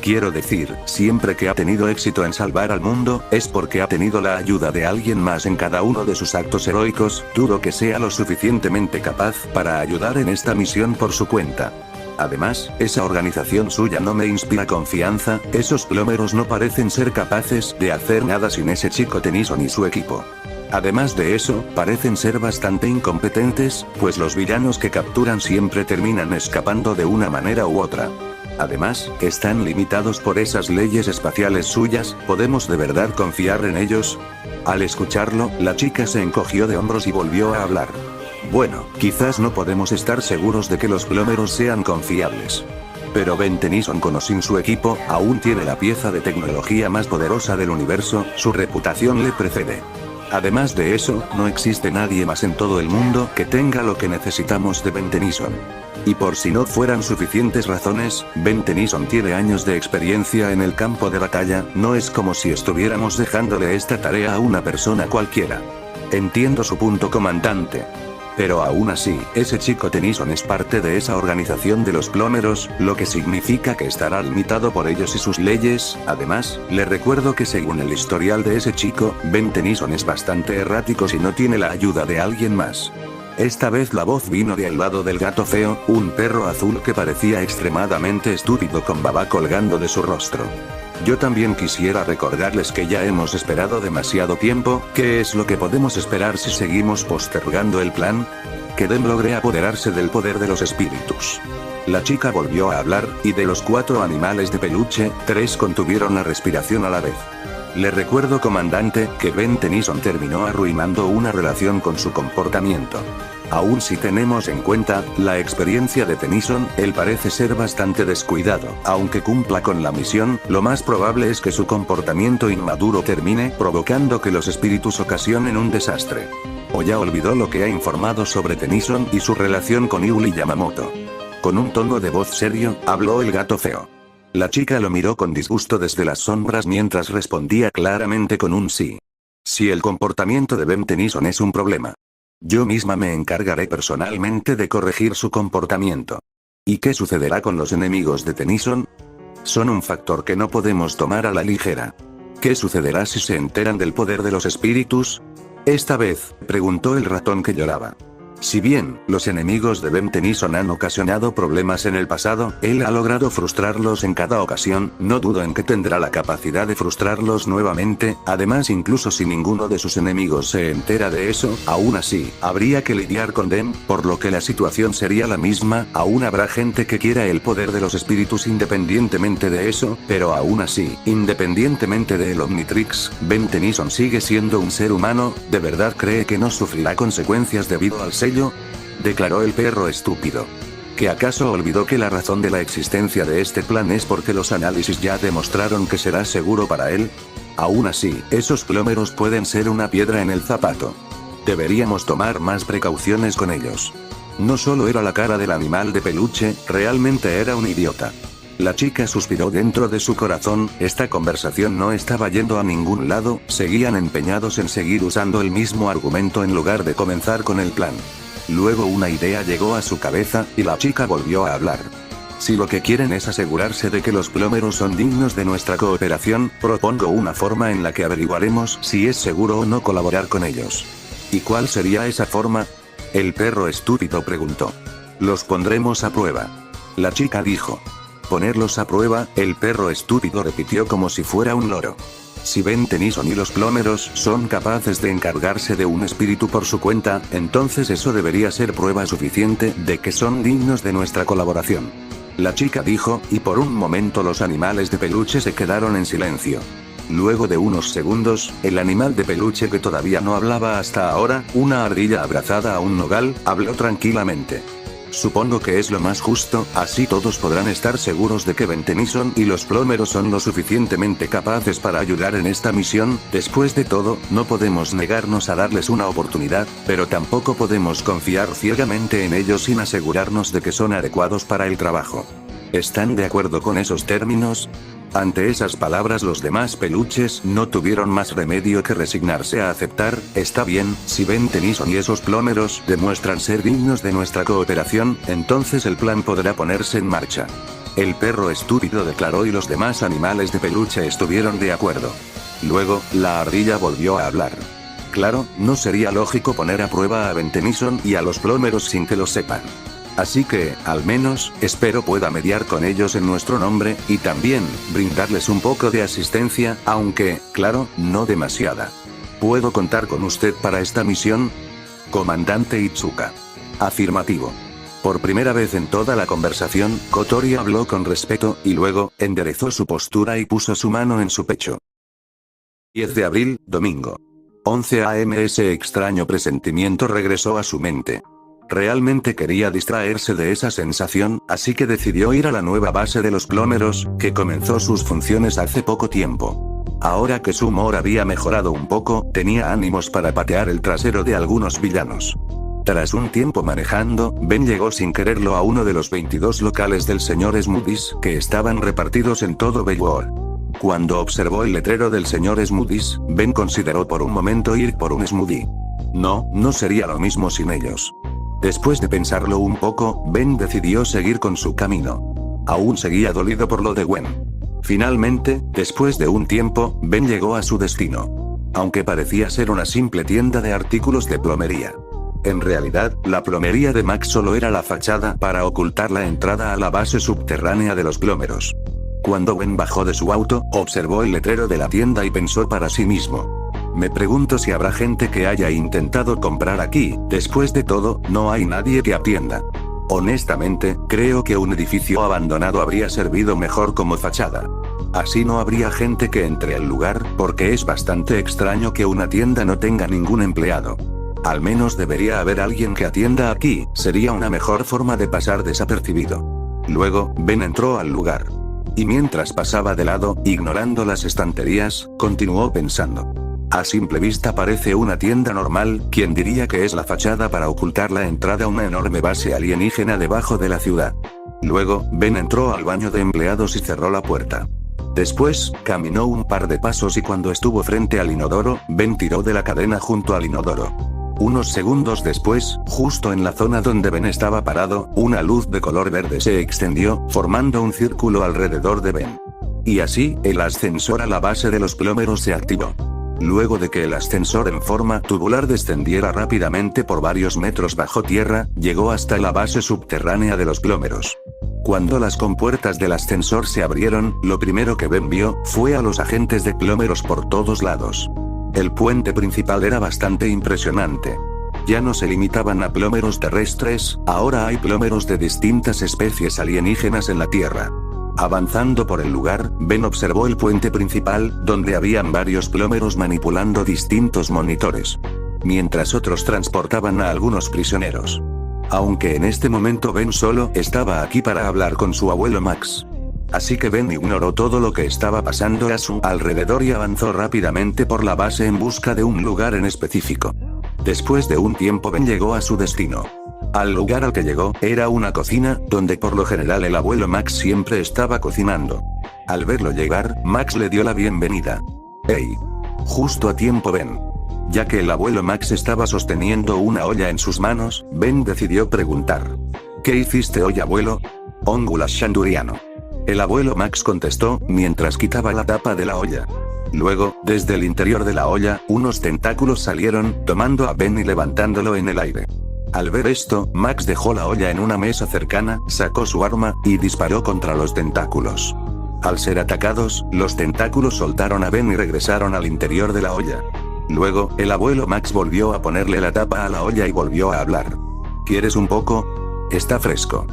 Quiero decir, siempre que ha tenido éxito en salvar al mundo, es porque ha tenido la ayuda de alguien más en cada uno de sus actos heroicos. Dudo que sea lo suficientemente capaz para ayudar en esta misión por su cuenta. Además, esa organización suya no me inspira confianza. Esos plómeros no parecen ser capaces de hacer nada sin ese chico Tennyson y su equipo. Además de eso, parecen ser bastante incompetentes, pues los villanos que capturan siempre terminan escapando de una manera u otra. Además, están limitados por esas leyes espaciales suyas. ¿Podemos de verdad confiar en ellos? Al escucharlo, la chica se encogió de hombros y volvió a hablar. Bueno, quizás no podemos estar seguros de que los plómeros sean confiables. Pero Ben Tennyson con o sin su equipo, aún tiene la pieza de tecnología más poderosa del universo, su reputación le precede. Además de eso, no existe nadie más en todo el mundo que tenga lo que necesitamos de Ben Tennyson. Y por si no fueran suficientes razones, Ben Tennyson tiene años de experiencia en el campo de batalla. No es como si estuviéramos dejándole esta tarea a una persona cualquiera. Entiendo su punto, comandante. Pero aún así, ese chico Tennyson es parte de esa organización de los plómeros, lo que significa que estará limitado por ellos y sus leyes. Además, le recuerdo que según el historial de ese chico, Ben Tennyson es bastante errático si no tiene la ayuda de alguien más. Esta vez la voz vino del lado del gato feo, un perro azul que parecía extremadamente estúpido con baba colgando de su rostro. Yo también quisiera recordarles que ya hemos esperado demasiado tiempo. ¿Qué es lo que podemos esperar si seguimos postergando el plan? Que Den logre apoderarse del poder de los espíritus. La chica volvió a hablar, y de los 4 animales de peluche, 3 contuvieron la respiración a la vez. Le recuerdo, comandante, que Ben Tennyson terminó arruinando una relación con su comportamiento. Aún si tenemos en cuenta la experiencia de Tennyson, él parece ser bastante descuidado. Aunque cumpla con la misión, lo más probable es que su comportamiento inmaduro termine provocando que los espíritus ocasionen un desastre. ¿O ya olvidó lo que ha informado sobre Tennyson y su relación con Yuli Yamamoto? Con un tono de voz serio, habló el gato feo. La chica lo miró con disgusto desde las sombras mientras respondía claramente con un sí. Si el comportamiento de Ben Tennyson es un problema, yo misma me encargaré personalmente de corregir su comportamiento. ¿Y qué sucederá con los enemigos de Tennyson? Son un factor que no podemos tomar a la ligera. ¿Qué sucederá si se enteran del poder de los espíritus? Esta vez, preguntó el ratón que lloraba. Si bien, los enemigos de Ben Tennyson han ocasionado problemas en el pasado, él ha logrado frustrarlos en cada ocasión, no dudo en que tendrá la capacidad de frustrarlos nuevamente, además incluso si ninguno de sus enemigos se entera de eso, aún así, habría que lidiar con Dem, por lo que la situación sería la misma, aún habrá gente que quiera el poder de los espíritus independientemente de eso, pero aún así, independientemente de el Omnitrix, Ben Tennyson sigue siendo un ser humano, ¿de verdad cree que no sufrirá consecuencias debido al sello? Declaró el perro estúpido. ¿Que acaso olvidó que la razón de la existencia de este plan es porque los análisis ya demostraron que será seguro para él? Aún así, esos plómeros pueden ser una piedra en el zapato. Deberíamos tomar más precauciones con ellos. No solo era la cara del animal de peluche, realmente era un idiota. La chica suspiró dentro de su corazón, esta conversación no estaba yendo a ningún lado, seguían empeñados en seguir usando el mismo argumento en lugar de comenzar con el plan. Luego una idea llegó a su cabeza, y la chica volvió a hablar. Si lo que quieren es asegurarse de que los plómeros son dignos de nuestra cooperación, propongo una forma en la que averiguaremos si es seguro o no colaborar con ellos. ¿Y cuál sería esa forma? El perro estúpido preguntó. Los pondremos a prueba. La chica dijo. Ponerlos a prueba, el perro estúpido repitió como si fuera un loro. Si Ben Tennyson y los plómeros son capaces de encargarse de un espíritu por su cuenta, entonces eso debería ser prueba suficiente de que son dignos de nuestra colaboración. La chica dijo, y por un momento los animales de peluche se quedaron en silencio. Luego de unos segundos, el animal de peluche que todavía no hablaba hasta ahora, una ardilla abrazada a un nogal, habló tranquilamente. Supongo que es lo más justo, así todos podrán estar seguros de que Ben Tennyson y los plómeros son lo suficientemente capaces para ayudar en esta misión. Después de todo, no podemos negarnos a darles una oportunidad, pero tampoco podemos confiar ciegamente en ellos sin asegurarnos de que son adecuados para el trabajo. ¿Están de acuerdo con esos términos? Ante esas palabras los demás peluches no tuvieron más remedio que resignarse a aceptar. Está bien, si Ben Tennyson y esos plómeros demuestran ser dignos de nuestra cooperación, entonces el plan podrá ponerse en marcha. El perro estúpido declaró y los demás animales de peluche estuvieron de acuerdo. Luego, la ardilla volvió a hablar. Claro, no sería lógico poner a prueba a Ben Tennyson y a los plómeros sin que lo sepan. Así que, al menos, espero pueda mediar con ellos en nuestro nombre, y también, brindarles un poco de asistencia, aunque, claro, no demasiada. ¿Puedo contar con usted para esta misión? Comandante Itsuka. Afirmativo. Por primera vez en toda la conversación, Kotori habló con respeto, y luego, enderezó su postura y puso su mano en su pecho. 10 de abril, domingo. 11 a.m. Ese extraño presentimiento regresó a su mente. Realmente quería distraerse de esa sensación, así que decidió ir a la nueva base de los plómeros, que comenzó sus funciones hace poco tiempo. Ahora que su humor había mejorado un poco, tenía ánimos para patear el trasero de algunos villanos. Tras un tiempo manejando, Ben llegó sin quererlo a uno de los 22 locales del Sr. Smoothies, que estaban repartidos en todo Bellwood. Cuando observó el letrero del Sr. Smoothies, Ben consideró por un momento ir por un smoothie. No sería lo mismo sin ellos. Después de pensarlo un poco, Ben decidió seguir con su camino. Aún seguía dolido por lo de Gwen. Finalmente, después de un tiempo, Ben llegó a su destino. Aunque parecía ser una simple tienda de artículos de plomería. En realidad, la plomería de Max solo era la fachada para ocultar la entrada a la base subterránea de los plómeros. Cuando Ben bajó de su auto, observó el letrero de la tienda y pensó para sí mismo. Me pregunto si habrá gente que haya intentado comprar aquí, después de todo, no hay nadie que atienda. Honestamente, creo que un edificio abandonado habría servido mejor como fachada. Así no habría gente que entre al lugar, porque es bastante extraño que una tienda no tenga ningún empleado. Al menos debería haber alguien que atienda aquí, sería una mejor forma de pasar desapercibido. Luego, Ben entró al lugar. Y mientras pasaba de lado, ignorando las estanterías, continuó pensando. A simple vista parece una tienda normal, quien diría que es la fachada para ocultar la entrada a una enorme base alienígena debajo de la ciudad. Luego, Ben entró al baño de empleados y cerró la puerta. Después, caminó un par de pasos y cuando estuvo frente al inodoro, Ben tiró de la cadena junto al inodoro. Unos segundos después, justo en la zona donde Ben estaba parado, una luz de color verde se extendió, formando un círculo alrededor de Ben. Y así, el ascensor a la base de los plómeros se activó. Luego de que el ascensor en forma tubular descendiera rápidamente por varios metros bajo tierra, llegó hasta la base subterránea de los plómeros. Cuando las compuertas del ascensor se abrieron, lo primero que Ben vio fue a los agentes de plómeros por todos lados. El puente principal era bastante impresionante. Ya no se limitaban a plómeros terrestres, ahora hay plómeros de distintas especies alienígenas en la Tierra. Avanzando por el lugar, Ben observó el puente principal, donde habían varios plómeros manipulando distintos monitores. Mientras otros transportaban a algunos prisioneros. Aunque en este momento Ben solo estaba aquí para hablar con su abuelo Max. Así que Ben ignoró todo lo que estaba pasando a su alrededor y avanzó rápidamente por la base en busca de un lugar en específico. Después de un tiempo Ben llegó a su destino. Al lugar al que llegó, era una cocina, donde por lo general el abuelo Max siempre estaba cocinando. Al verlo llegar, Max le dio la bienvenida. ¡Hey! Justo a tiempo Ben. Ya que el abuelo Max estaba sosteniendo una olla en sus manos, Ben decidió preguntar. ¿Qué hiciste hoy, abuelo? Óngulas Shanduriano. El abuelo Max contestó, mientras quitaba la tapa de la olla. Luego, desde el interior de la olla, unos tentáculos salieron, tomando a Ben y levantándolo en el aire. Al ver esto, Max dejó la olla en una mesa cercana, sacó su arma, y disparó contra los tentáculos. Al ser atacados, los tentáculos soltaron a Ben y regresaron al interior de la olla. Luego, el abuelo Max volvió a ponerle la tapa a la olla y volvió a hablar. ¿Quieres un poco? Está fresco.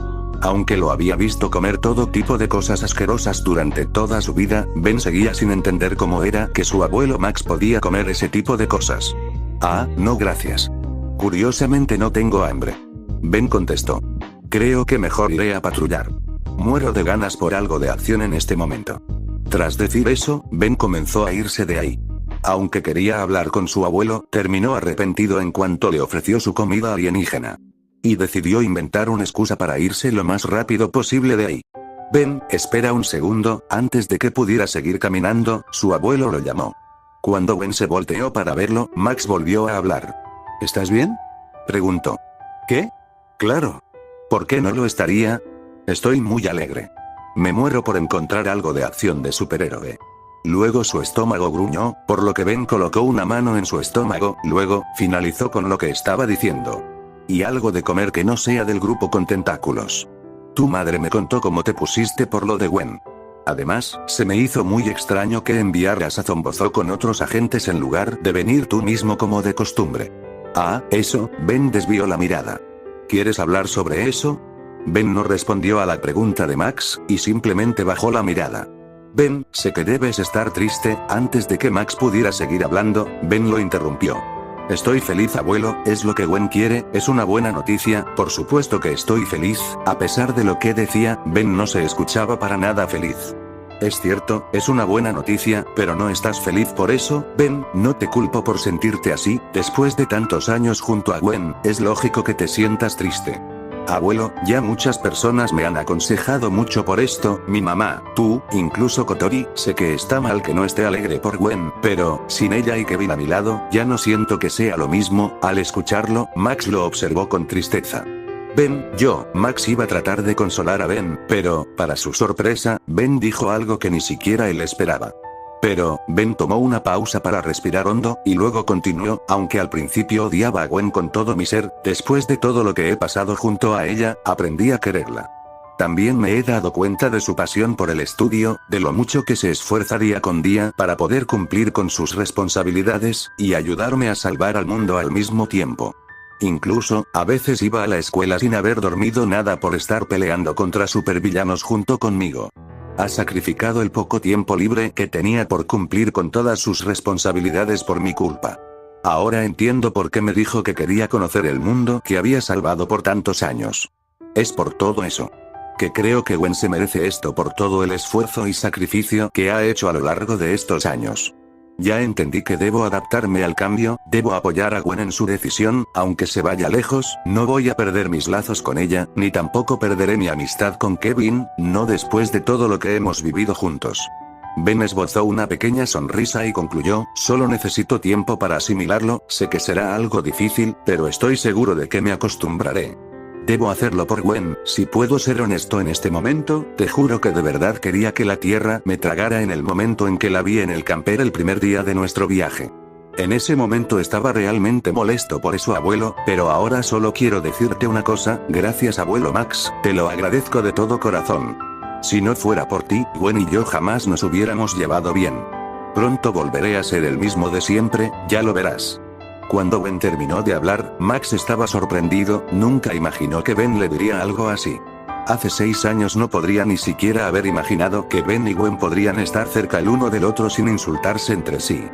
Aunque lo había visto comer todo tipo de cosas asquerosas durante toda su vida, Ben seguía sin entender cómo era que su abuelo Max podía comer ese tipo de cosas. Ah, no gracias. Curiosamente no tengo hambre. Ben contestó. Creo que mejor iré a patrullar. Muero de ganas por algo de acción en este momento. Tras decir eso, Ben comenzó a irse de ahí. Aunque quería hablar con su abuelo, terminó arrepentido en cuanto le ofreció su comida alienígena. Y decidió inventar una excusa para irse lo más rápido posible de ahí. Ben, espera un segundo, antes de que pudiera seguir caminando, su abuelo lo llamó. Cuando Ben se volteó para verlo, Max volvió a hablar. ¿Estás bien? Preguntó. ¿Qué? Claro. ¿Por qué no lo estaría? Estoy muy alegre. Me muero por encontrar algo de acción de superhéroe. Luego su estómago gruñó, por lo que Ben colocó una mano en su estómago, luego, finalizó con lo que estaba diciendo. Y algo de comer que no sea del grupo con tentáculos. Tu madre me contó cómo te pusiste por lo de Gwen. Además, se me hizo muy extraño que enviaras a Zombozo con otros agentes en lugar de venir tú mismo como de costumbre. Ah, eso, Ben desvió la mirada. ¿Quieres hablar sobre eso? Ben no respondió a la pregunta de Max, y simplemente bajó la mirada. Ben, sé que debes estar triste. Antes de que Max pudiera seguir hablando, Ben lo interrumpió. Estoy feliz, abuelo, es lo que Gwen quiere, es una buena noticia, por supuesto que estoy feliz. A pesar de lo que decía, Ben no se escuchaba para nada feliz. Es cierto, es una buena noticia, pero no estás feliz por eso, Ben, no te culpo por sentirte así, después de tantos años junto a Gwen, es lógico que te sientas triste. Abuelo, ya muchas personas me han aconsejado mucho por esto, mi mamá, tú, incluso Kotori, sé que está mal que no esté alegre por Gwen, pero, sin ella y Kevin a mi lado, ya no siento que sea lo mismo. Al escucharlo, Max lo observó con tristeza. Max iba a tratar de consolar a Ben, pero, para su sorpresa, Ben dijo algo que ni siquiera él esperaba. Pero, Ben tomó una pausa para respirar hondo, y luego continuó, aunque al principio odiaba a Gwen con todo mi ser, después de todo lo que he pasado junto a ella, aprendí a quererla. También me he dado cuenta de su pasión por el estudio, de lo mucho que se esfuerza día con día para poder cumplir con sus responsabilidades, y ayudarme a salvar al mundo al mismo tiempo. Incluso, a veces iba a la escuela sin haber dormido nada por estar peleando contra supervillanos junto conmigo. Ha sacrificado el poco tiempo libre que tenía por cumplir con todas sus responsabilidades por mi culpa. Ahora entiendo por qué me dijo que quería conocer el mundo que había salvado por tantos años. Es por todo eso que creo que Gwen se merece esto por todo el esfuerzo y sacrificio que ha hecho a lo largo de estos años. Ya entendí que debo adaptarme al cambio, debo apoyar a Gwen en su decisión, aunque se vaya lejos, no voy a perder mis lazos con ella, ni tampoco perderé mi amistad con Kevin, no después de todo lo que hemos vivido juntos. Ben esbozó una pequeña sonrisa y concluyó, solo necesito tiempo para asimilarlo, sé que será algo difícil, pero estoy seguro de que me acostumbraré. Debo hacerlo por Gwen, si puedo ser honesto en este momento, te juro que de verdad quería que la tierra me tragara en el momento en que la vi en el camper el primer día de nuestro viaje. En ese momento estaba realmente molesto por eso, abuelo, pero ahora solo quiero decirte una cosa, gracias abuelo Max, te lo agradezco de todo corazón. Si no fuera por ti, Gwen y yo jamás nos hubiéramos llevado bien. Pronto volveré a ser el mismo de siempre, ya lo verás. Cuando Ben terminó de hablar, Max estaba sorprendido, nunca imaginó que Ben le diría algo así. Hace 6 años no podría ni siquiera haber imaginado que Ben y Gwen podrían estar cerca el uno del otro sin insultarse entre sí.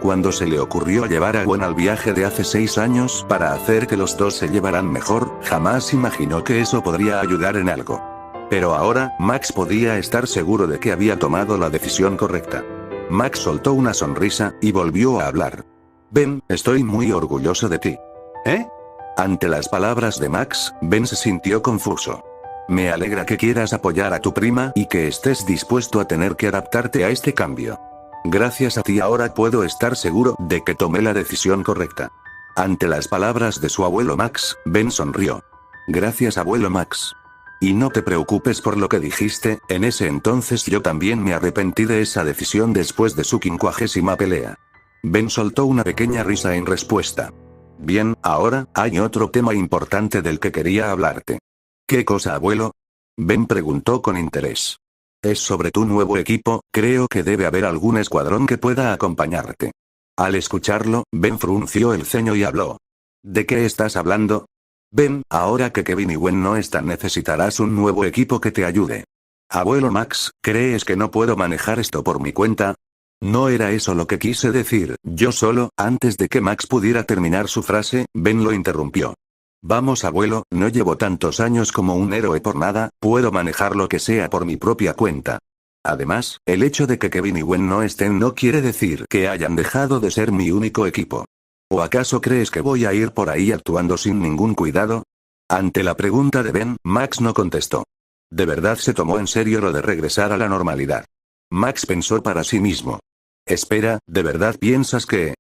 Cuando se le ocurrió llevar a Gwen al viaje de hace 6 años para hacer que los dos se llevaran mejor, jamás imaginó que eso podría ayudar en algo. Pero ahora, Max podía estar seguro de que había tomado la decisión correcta. Max soltó una sonrisa, y volvió a hablar. Ben, estoy muy orgulloso de ti. ¿Eh? Ante las palabras de Max, Ben se sintió confuso. Me alegra que quieras apoyar a tu prima y que estés dispuesto a tener que adaptarte a este cambio. Gracias a ti ahora puedo estar seguro de que tomé la decisión correcta. Ante las palabras de su abuelo Max, Ben sonrió. Gracias abuelo Max. Y no te preocupes por lo que dijiste, en ese entonces yo también me arrepentí de esa decisión después de su 50ª pelea. Ben soltó una pequeña risa en respuesta. Bien, ahora, hay otro tema importante del que quería hablarte. ¿Qué cosa, abuelo? Ben preguntó con interés. Es sobre tu nuevo equipo, creo que debe haber algún escuadrón que pueda acompañarte. Al escucharlo, Ben frunció el ceño y habló. ¿De qué estás hablando? Ben, ahora que Kevin y Gwen no están necesitarás un nuevo equipo que te ayude. Abuelo Max, ¿crees que no puedo manejar esto por mi cuenta? No era eso lo que quise decir, yo solo, antes de que Max pudiera terminar su frase, Ben lo interrumpió. Vamos abuelo, no llevo tantos años como un héroe por nada, puedo manejar lo que sea por mi propia cuenta. Además, el hecho de que Kevin y Gwen no estén no quiere decir que hayan dejado de ser mi único equipo. ¿O acaso crees que voy a ir por ahí actuando sin ningún cuidado? Ante la pregunta de Ben, Max no contestó. De verdad se tomó en serio lo de regresar a la normalidad. Max pensó para sí mismo. Espera, ¿de verdad piensas que...?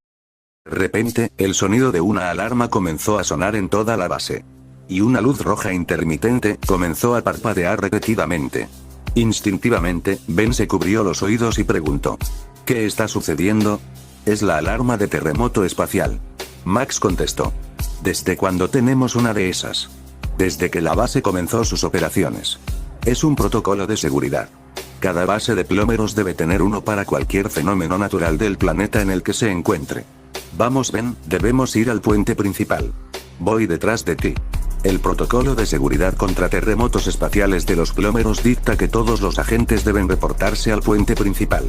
De repente, el sonido de una alarma comenzó a sonar en toda la base. Y una luz roja intermitente comenzó a parpadear repetidamente. Instintivamente, Ben se cubrió los oídos y preguntó. ¿Qué está sucediendo? Es la alarma de terremoto espacial. Max contestó. ¿Desde cuándo tenemos una de esas? Desde que la base comenzó sus operaciones. Es un protocolo de seguridad. Cada base de plómeros debe tener uno para cualquier fenómeno natural del planeta en el que se encuentre. Vamos Ben, debemos ir al puente principal. Voy detrás de ti. El protocolo de seguridad contra terremotos espaciales de los plómeros dicta que todos los agentes deben reportarse al puente principal.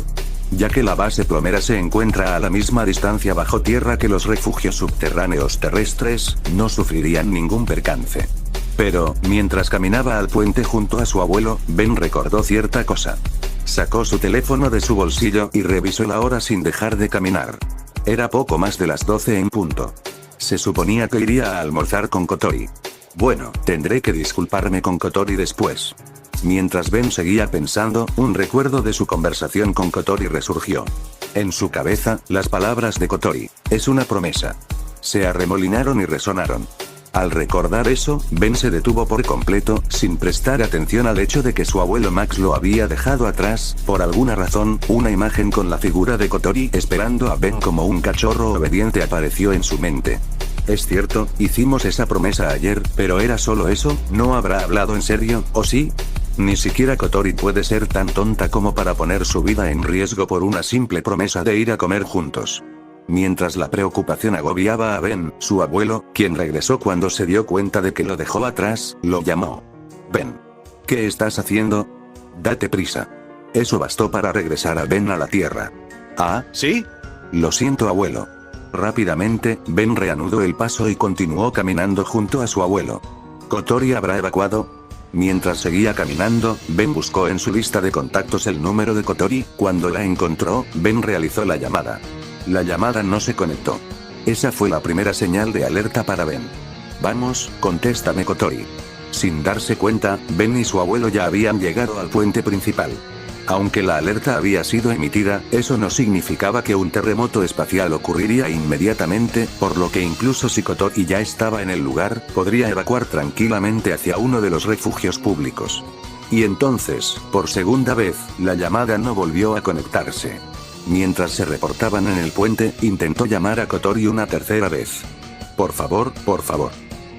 Ya que la base plomera se encuentra a la misma distancia bajo tierra que los refugios subterráneos terrestres, no sufrirían ningún percance. Pero, mientras caminaba al puente junto a su abuelo, Ben recordó cierta cosa. Sacó su teléfono de su bolsillo y revisó la hora sin dejar de caminar. Era poco más de las 12 en punto. Se suponía que iría a almorzar con Kotori. Bueno, tendré que disculparme con Kotori después. Mientras Ben seguía pensando, un recuerdo de su conversación con Kotori resurgió. En su cabeza, las palabras de Kotori, es una promesa. Se arremolinaron y resonaron. Al recordar eso, Ben se detuvo por completo, sin prestar atención al hecho de que su abuelo Max lo había dejado atrás. Por alguna razón, una imagen con la figura de Kotori esperando a Ben como un cachorro obediente apareció en su mente. Es cierto, hicimos esa promesa ayer, pero era solo eso, ¿no habrá hablado en serio, o sí? Ni siquiera Kotori puede ser tan tonta como para poner su vida en riesgo por una simple promesa de ir a comer juntos. Mientras la preocupación agobiaba a Ben, su abuelo, quien regresó cuando se dio cuenta de que lo dejó atrás, lo llamó. Ben. ¿Qué estás haciendo? Date prisa. Eso bastó para regresar a Ben a la tierra. ¿Ah, sí? Lo siento, abuelo. Rápidamente, Ben reanudó el paso y continuó caminando junto a su abuelo. ¿Kotori habrá evacuado? Mientras seguía caminando, Ben buscó en su lista de contactos el número de Kotori. Cuando la encontró, Ben realizó la llamada. la llamada no se conectó. Esa fue la primera señal de alerta para Ben. Vamos, contéstame Kotori. Sin darse cuenta, Ben y su abuelo ya habían llegado al puente principal. Aunque la alerta había sido emitida, eso no significaba que un terremoto espacial ocurriría inmediatamente, por lo que incluso si Kotori ya estaba en el lugar, podría evacuar tranquilamente hacia uno de los refugios públicos. Y entonces, por segunda vez, la llamada no volvió a conectarse. Mientras se reportaban en el puente, intentó llamar a Kotori una tercera vez. Por favor, por favor.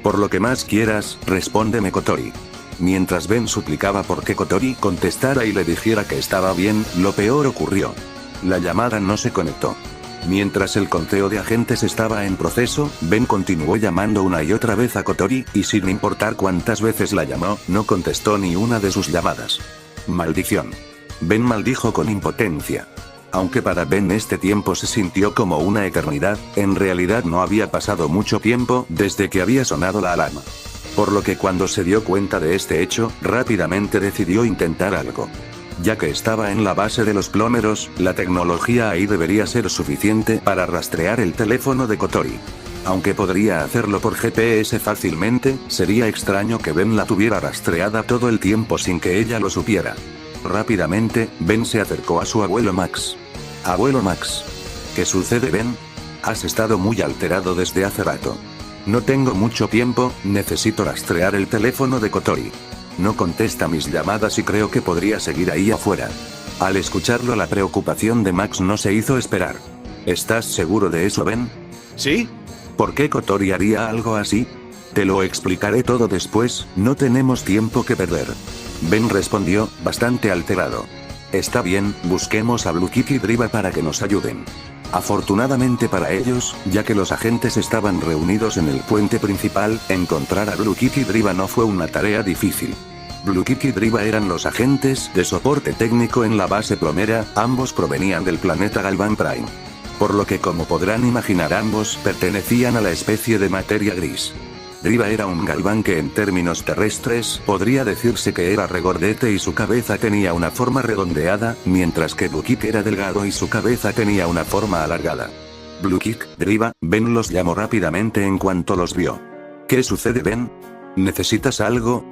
Por lo que más quieras, respóndeme Kotori. Mientras Ben suplicaba por que Kotori contestara y le dijera que estaba bien, lo peor ocurrió. La llamada no se conectó. Mientras el conteo de agentes estaba en proceso, Ben continuó llamando una y otra vez a Kotori, y sin importar cuántas veces la llamó, no contestó ni una de sus llamadas. Maldición. Ben maldijo con impotencia. Aunque para Ben este tiempo se sintió como una eternidad, en realidad no había pasado mucho tiempo desde que había sonado la alarma. Por lo que cuando se dio cuenta de este hecho, rápidamente decidió intentar algo. Ya que estaba en la base de los plomeros, la tecnología ahí debería ser suficiente para rastrear el teléfono de Kotori. Aunque podría hacerlo por GPS fácilmente, sería extraño que Ben la tuviera rastreada todo el tiempo sin que ella lo supiera. Rápidamente, Ben se acercó a su abuelo Max. Abuelo Max. ¿Qué sucede, Ben? Has estado muy alterado desde hace rato. No tengo mucho tiempo, necesito rastrear el teléfono de Kotori. No contesta mis llamadas y creo que podría seguir ahí afuera. Al escucharlo, la preocupación de Max no se hizo esperar. ¿Estás seguro de eso, Ben? ¿Sí? ¿Por qué Kotori haría algo así? Te lo explicaré todo después, no tenemos tiempo que perder. Ben respondió, bastante alterado. Está bien, busquemos a Blue Kid y Driva para que nos ayuden. Afortunadamente para ellos, ya que los agentes estaban reunidos en el puente principal, encontrar a Blue Kid y Driva no fue una tarea difícil. Blue Kid y Driva eran los agentes de soporte técnico en la base plomera, ambos provenían del planeta Galvan Prime. Por lo que, como podrán imaginar, ambos pertenecían a la especie de materia gris. Driva era un Galvan que en términos terrestres, podría decirse que era regordete y su cabeza tenía una forma redondeada, mientras que Blue Kid era delgado y su cabeza tenía una forma alargada. Blue Kid, Driva, Ben los llamó rápidamente en cuanto los vio. ¿Qué sucede, Ben? ¿Necesitas algo?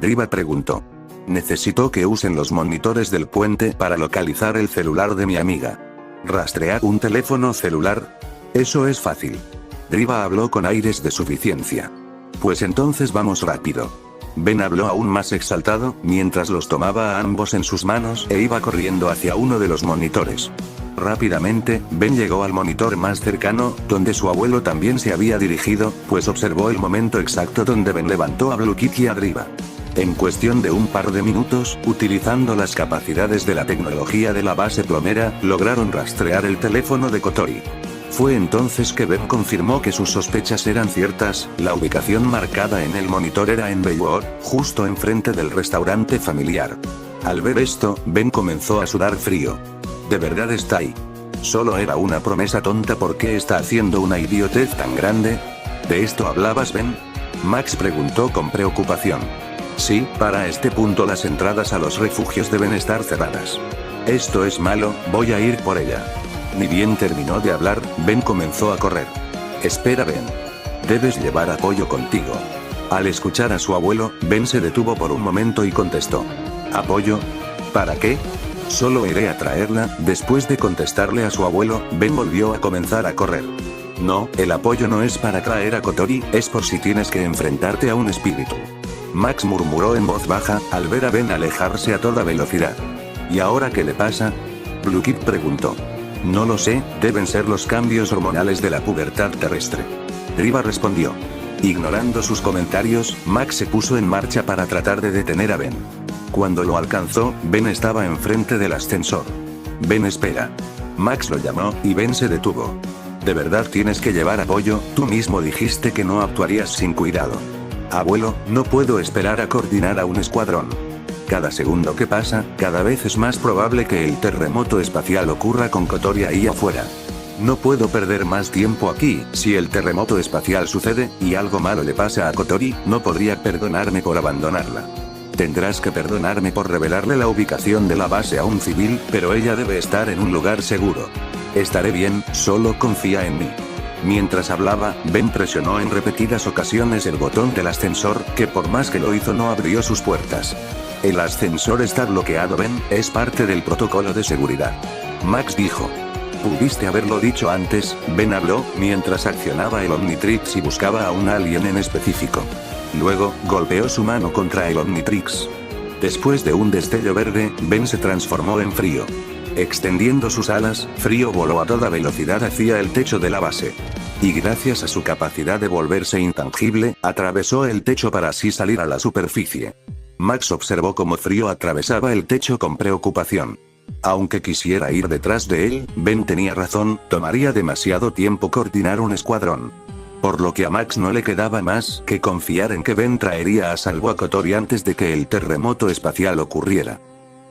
Driva preguntó. Necesito que usen los monitores del puente para localizar el celular de mi amiga. ¿Rastrear un teléfono celular? Eso es fácil. Driva habló con aires de suficiencia. Pues entonces vamos rápido. Ben habló aún más exaltado, mientras los tomaba a ambos en sus manos e iba corriendo hacia uno de los monitores. Rápidamente, Ben llegó al monitor más cercano, donde su abuelo también se había dirigido, pues observó el momento exacto donde Ben levantó a Blue Kid y a Driva. En cuestión de un par de minutos, utilizando las capacidades de la tecnología de la base plomera, lograron rastrear el teléfono de Kotori. Fue entonces que Ben confirmó que sus sospechas eran ciertas, la ubicación marcada en el monitor era en Baywood, justo enfrente del restaurante familiar. Al ver esto, Ben comenzó a sudar frío. ¿De verdad está ahí? Solo era una promesa tonta. ¿Por qué está haciendo una idiotez tan grande? ¿De esto hablabas, Ben? Max preguntó con preocupación. Sí, para este punto las entradas a los refugios deben estar cerradas. Esto es malo, voy a ir por ella. Ni bien terminó de hablar, Ben comenzó a correr. Espera, Ben. Debes llevar apoyo contigo. Al escuchar a su abuelo, Ben se detuvo por un momento y contestó. ¿Apoyo? ¿Para qué? Solo iré a traerla. Después de contestarle a su abuelo, Ben volvió a comenzar a correr. No, el apoyo no es para traer a Kotori, es por si tienes que enfrentarte a un espíritu. Max murmuró en voz baja, al ver a Ben alejarse a toda velocidad. ¿Y ahora qué le pasa? Blue Kid preguntó. No lo sé, deben ser los cambios hormonales de la pubertad terrestre. Driva respondió. Ignorando sus comentarios, Max se puso en marcha para tratar de detener a Ben. Cuando lo alcanzó, Ben estaba enfrente del ascensor. Ben, espera. Max lo llamó, y Ben se detuvo. ¿De verdad tienes que llevar apoyo? Tú mismo dijiste que no actuarías sin cuidado. Abuelo, no puedo esperar a coordinar a un escuadrón. Cada segundo que pasa, cada vez es más probable que el terremoto espacial ocurra con Kotori ahí afuera. No puedo perder más tiempo aquí. Si el terremoto espacial sucede, y algo malo le pasa a Kotori, no podría perdonarme por abandonarla. Tendrás que perdonarme por revelarle la ubicación de la base a un civil, pero ella debe estar en un lugar seguro. Estaré bien, solo confía en mí. Mientras hablaba, Ben presionó en repetidas ocasiones el botón del ascensor, que por más que lo hizo no abrió sus puertas. El ascensor está bloqueado, Ben, es parte del protocolo de seguridad. Max dijo. Pudiste haberlo dicho antes, Ben habló, mientras accionaba el Omnitrix y buscaba a un alien en específico. Luego, golpeó su mano contra el Omnitrix. Después de un destello verde, Ben se transformó en Frío. Extendiendo sus alas, Frío voló a toda velocidad hacia el techo de la base. Y gracias a su capacidad de volverse intangible, atravesó el techo para así salir a la superficie. Max observó cómo Frío atravesaba el techo con preocupación. Aunque quisiera ir detrás de él, Ben tenía razón, tomaría demasiado tiempo coordinar un escuadrón. Por lo que a Max no le quedaba más que confiar en que Ben traería a salvo a Kotori antes de que el terremoto espacial ocurriera.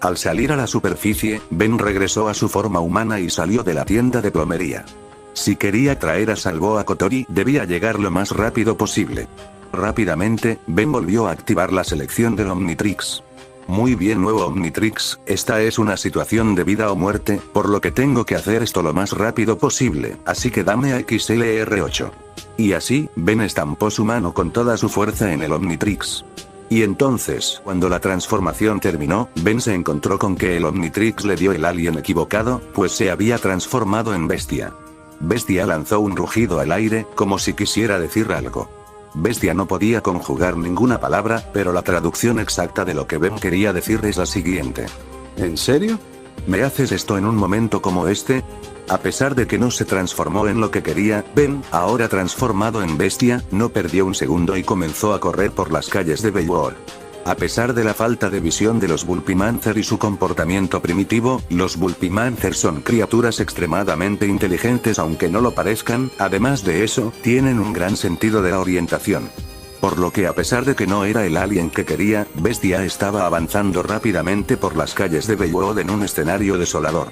Al salir a la superficie, Ben regresó a su forma humana y salió de la tienda de plomería. Si quería traer a salvo a Kotori, debía llegar lo más rápido posible. Rápidamente, Ben volvió a activar la selección del Omnitrix. Muy bien, nuevo Omnitrix, esta es una situación de vida o muerte, por lo que tengo que hacer esto lo más rápido posible, así que dame a XLR8. Y así, Ben estampó su mano con toda su fuerza en el Omnitrix. Y entonces, cuando la transformación terminó, Ben se encontró con que el Omnitrix le dio el alien equivocado, pues se había transformado en Bestia. Bestia lanzó un rugido al aire, como si quisiera decir algo. Bestia no podía conjugar ninguna palabra, pero la traducción exacta de lo que Ben quería decir es la siguiente. ¿En serio? ¿Me haces esto en un momento como este? A pesar de que no se transformó en lo que quería, Ben, ahora transformado en Bestia, no perdió un segundo y comenzó a correr por las calles de Bellwood. A pesar de la falta de visión de los Bulpimancer y su comportamiento primitivo, los Bulpimancer son criaturas extremadamente inteligentes aunque no lo parezcan, además de eso, tienen un gran sentido de la orientación. Por lo que a pesar de que no era el alien que quería, Bestia estaba avanzando rápidamente por las calles de Bellwood en un escenario desolador.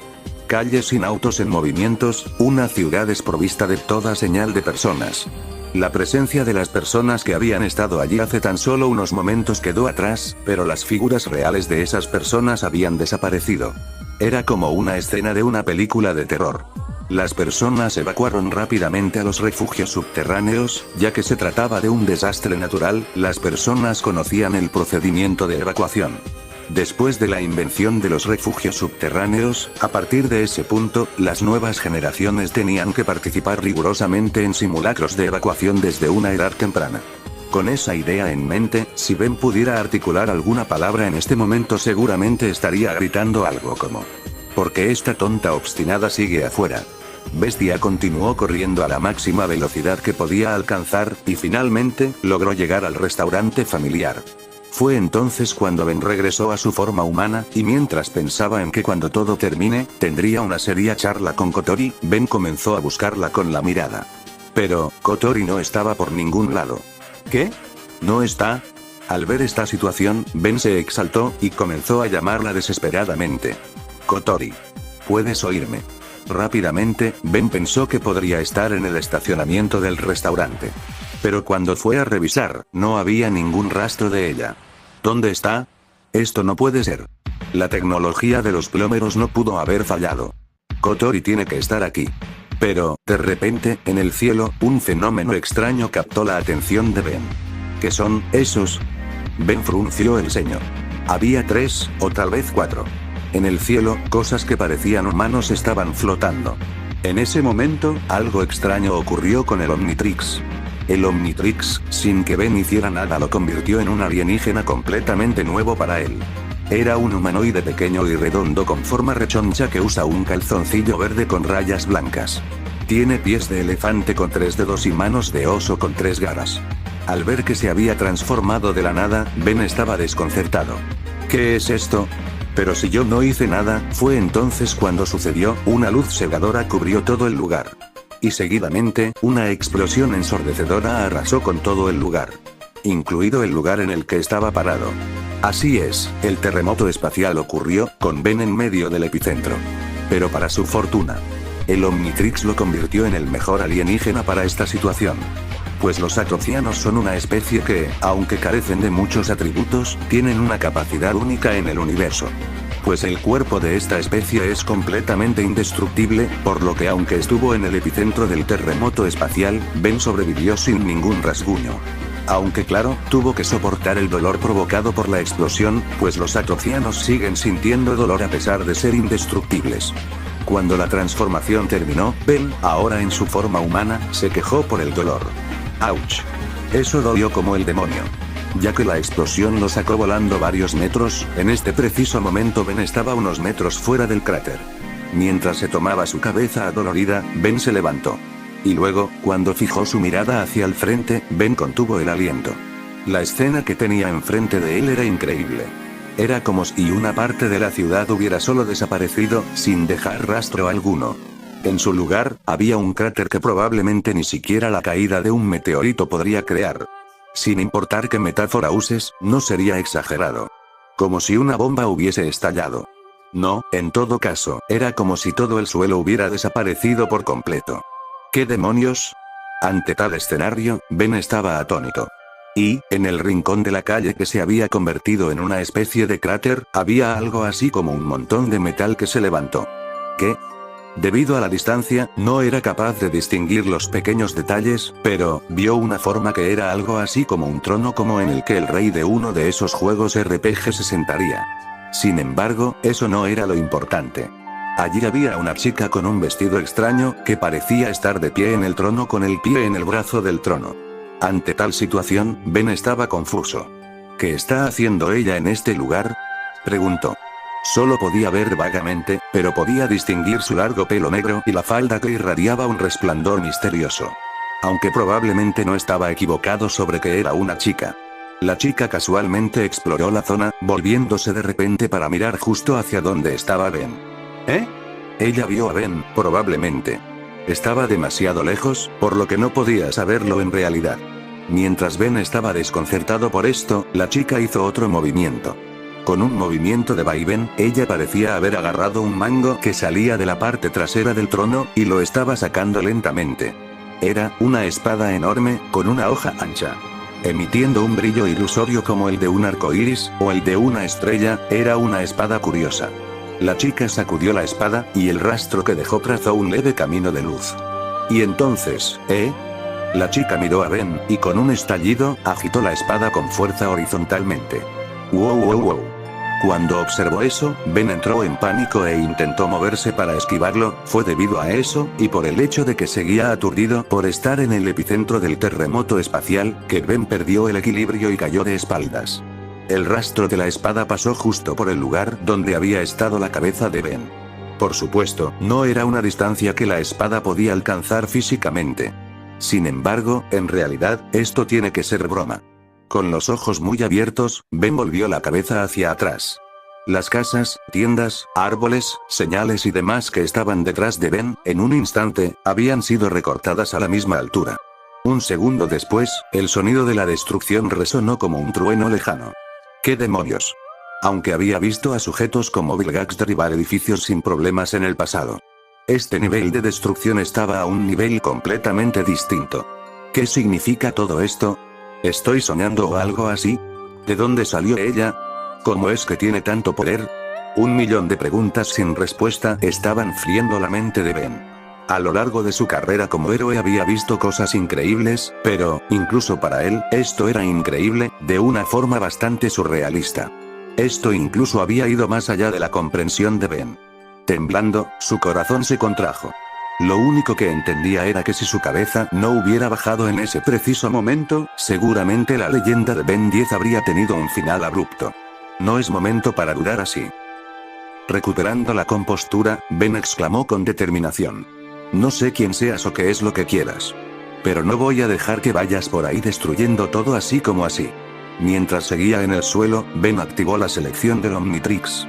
Calles sin autos en movimientos, una ciudad desprovista de toda señal de personas. La presencia de las personas que habían estado allí hace tan solo unos momentos quedó atrás, pero las figuras reales de esas personas habían desaparecido. Era como una escena de una película de terror. Las personas evacuaron rápidamente a los refugios subterráneos, ya que se trataba de un desastre natural, las personas conocían el procedimiento de evacuación. Después de la invención de los refugios subterráneos, a partir de ese punto, las nuevas generaciones tenían que participar rigurosamente en simulacros de evacuación desde una edad temprana. Con esa idea en mente, si Ben pudiera articular alguna palabra en este momento seguramente estaría gritando algo como: ¿por qué esta tonta obstinada sigue afuera? Bestia continuó corriendo a la máxima velocidad que podía alcanzar, y finalmente, logró llegar al restaurante familiar. Fue entonces cuando Ben regresó a su forma humana, y mientras pensaba en que cuando todo termine, tendría una seria charla con Kotori, Ben comenzó a buscarla con la mirada. Pero, Kotori no estaba por ningún lado. ¿Qué? ¿No está? Al ver esta situación, Ben se exaltó, y comenzó a llamarla desesperadamente. Kotori. ¿Puedes oírme? Rápidamente, Ben pensó que podría estar en el estacionamiento del restaurante. Pero cuando fue a revisar, no había ningún rastro de ella. ¿Dónde está? Esto no puede ser. La tecnología de los plomeros no pudo haber fallado. Kotori tiene que estar aquí. Pero, de repente, en el cielo, un fenómeno extraño captó la atención de Ben. ¿Qué son esos? Ben frunció el ceño. Había 3, o tal vez 4. En el cielo, cosas que parecían humanos estaban flotando. En ese momento, algo extraño ocurrió con el Omnitrix. El Omnitrix, sin que Ben hiciera nada, lo convirtió en un alienígena completamente nuevo para él. Era un humanoide pequeño y redondo con forma rechoncha que usa un calzoncillo verde con rayas blancas. Tiene pies de elefante con 3 dedos y manos de oso con 3 garras. Al ver que se había transformado de la nada, Ben estaba desconcertado. ¿Qué es esto? Pero si yo no hice nada, fue entonces cuando sucedió, una luz cegadora cubrió todo el lugar. Y seguidamente, una explosión ensordecedora arrasó con todo el lugar. Incluido el lugar en el que estaba parado. Así es, el terremoto espacial ocurrió, con Ben en medio del epicentro. Pero para su fortuna, el Omnitrix lo convirtió en el mejor alienígena para esta situación. Pues los atrocianos son una especie que, aunque carecen de muchos atributos, tienen una capacidad única en el universo. pues el cuerpo de esta especie es completamente indestructible, por lo que aunque estuvo en el epicentro del terremoto espacial, Ben sobrevivió sin ningún rasguño. Aunque claro, tuvo que soportar el dolor provocado por la explosión, pues los atroxianos siguen sintiendo dolor a pesar de ser indestructibles. Cuando la transformación terminó, Ben, ahora en su forma humana, se quejó por el dolor. ¡Auch! Eso dolió como el demonio. Ya que la explosión lo sacó volando varios metros, en este preciso momento Ben estaba unos metros fuera del cráter. Mientras se tomaba su cabeza adolorida, Ben se levantó. Y luego, cuando fijó su mirada hacia el frente, Ben contuvo el aliento. La escena que tenía enfrente de él era increíble. Era como si una parte de la ciudad hubiera solo desaparecido, sin dejar rastro alguno. En su lugar, había un cráter que probablemente ni siquiera la caída de un meteorito podría crear. Sin importar qué metáfora uses, no sería exagerado. Como si una bomba hubiese estallado. No, en todo caso, era como si todo el suelo hubiera desaparecido por completo. ¿Qué demonios? Ante tal escenario, Ben estaba atónito. Y, en el rincón de la calle que se había convertido en una especie de cráter, había algo así como un montón de metal que se levantó. ¿Qué? Debido a la distancia, no era capaz de distinguir los pequeños detalles, pero, vio una forma que era algo así como un trono como en el que el rey de uno de esos juegos RPG se sentaría. Sin embargo, eso no era lo importante. Allí había una chica con un vestido extraño, que parecía estar de pie en el trono con el pie en el brazo del trono. Ante tal situación, Ben estaba confuso. ¿Qué está haciendo ella en este lugar?, preguntó. Solo podía ver vagamente, pero podía distinguir su largo pelo negro y la falda que irradiaba un resplandor misterioso. Aunque probablemente no estaba equivocado sobre que era una chica. La chica casualmente exploró la zona, volviéndose de repente para mirar justo hacia donde estaba Ben. ¿Eh? Ella vio a Ben, probablemente. Estaba demasiado lejos, por lo que no podía saberlo en realidad. Mientras Ben estaba desconcertado por esto, la chica hizo otro movimiento. Con un movimiento de vaivén, ella parecía haber agarrado un mango que salía de la parte trasera del trono, y lo estaba sacando lentamente. Era una espada enorme, con una hoja ancha. Emitiendo un brillo ilusorio como el de un arco iris, o el de una estrella, era una espada curiosa. La chica sacudió la espada, y el rastro que dejó trazó un leve camino de luz. Y entonces, La chica miró a Ben, y con un estallido, agitó la espada con fuerza horizontalmente. ¡Wow, wow, wow! Cuando observó eso, Ben entró en pánico e intentó moverse para esquivarlo. Fue debido a eso, y por el hecho de que seguía aturdido por estar en el epicentro del terremoto espacial, que Ben perdió el equilibrio y cayó de espaldas. El rastro de la espada pasó justo por el lugar donde había estado la cabeza de Ben. Por supuesto, no era una distancia que la espada podía alcanzar físicamente. Sin embargo, en realidad, esto tiene que ser broma. Con los ojos muy abiertos, Ben volvió la cabeza hacia atrás. Las casas, tiendas, árboles, señales y demás que estaban detrás de Ben, en un instante, habían sido recortadas a la misma altura. Un segundo después, el sonido de la destrucción resonó como un trueno lejano. ¿Qué demonios? Aunque había visto a sujetos como Bill Gates derribar edificios sin problemas en el pasado. Este nivel de destrucción estaba a un nivel completamente distinto. ¿Qué significa todo esto? ¿Estoy soñando o algo así? ¿De dónde salió ella? ¿Cómo es que tiene tanto poder? Un millón de preguntas sin respuesta estaban friendo la mente de Ben. A lo largo de su carrera como héroe había visto cosas increíbles, pero, incluso para él, esto era increíble, de una forma bastante surrealista. Esto incluso había ido más allá de la comprensión de Ben. Temblando, su corazón se contrajo. Lo único que entendía era que si su cabeza no hubiera bajado en ese preciso momento, seguramente la leyenda de Ben 10 habría tenido un final abrupto. No es momento para dudar así. Recuperando la compostura, Ben exclamó con determinación. No sé quién seas o qué es lo que quieras. Pero no voy a dejar que vayas por ahí destruyendo todo así como así. Mientras seguía en el suelo, Ben activó la selección del Omnitrix.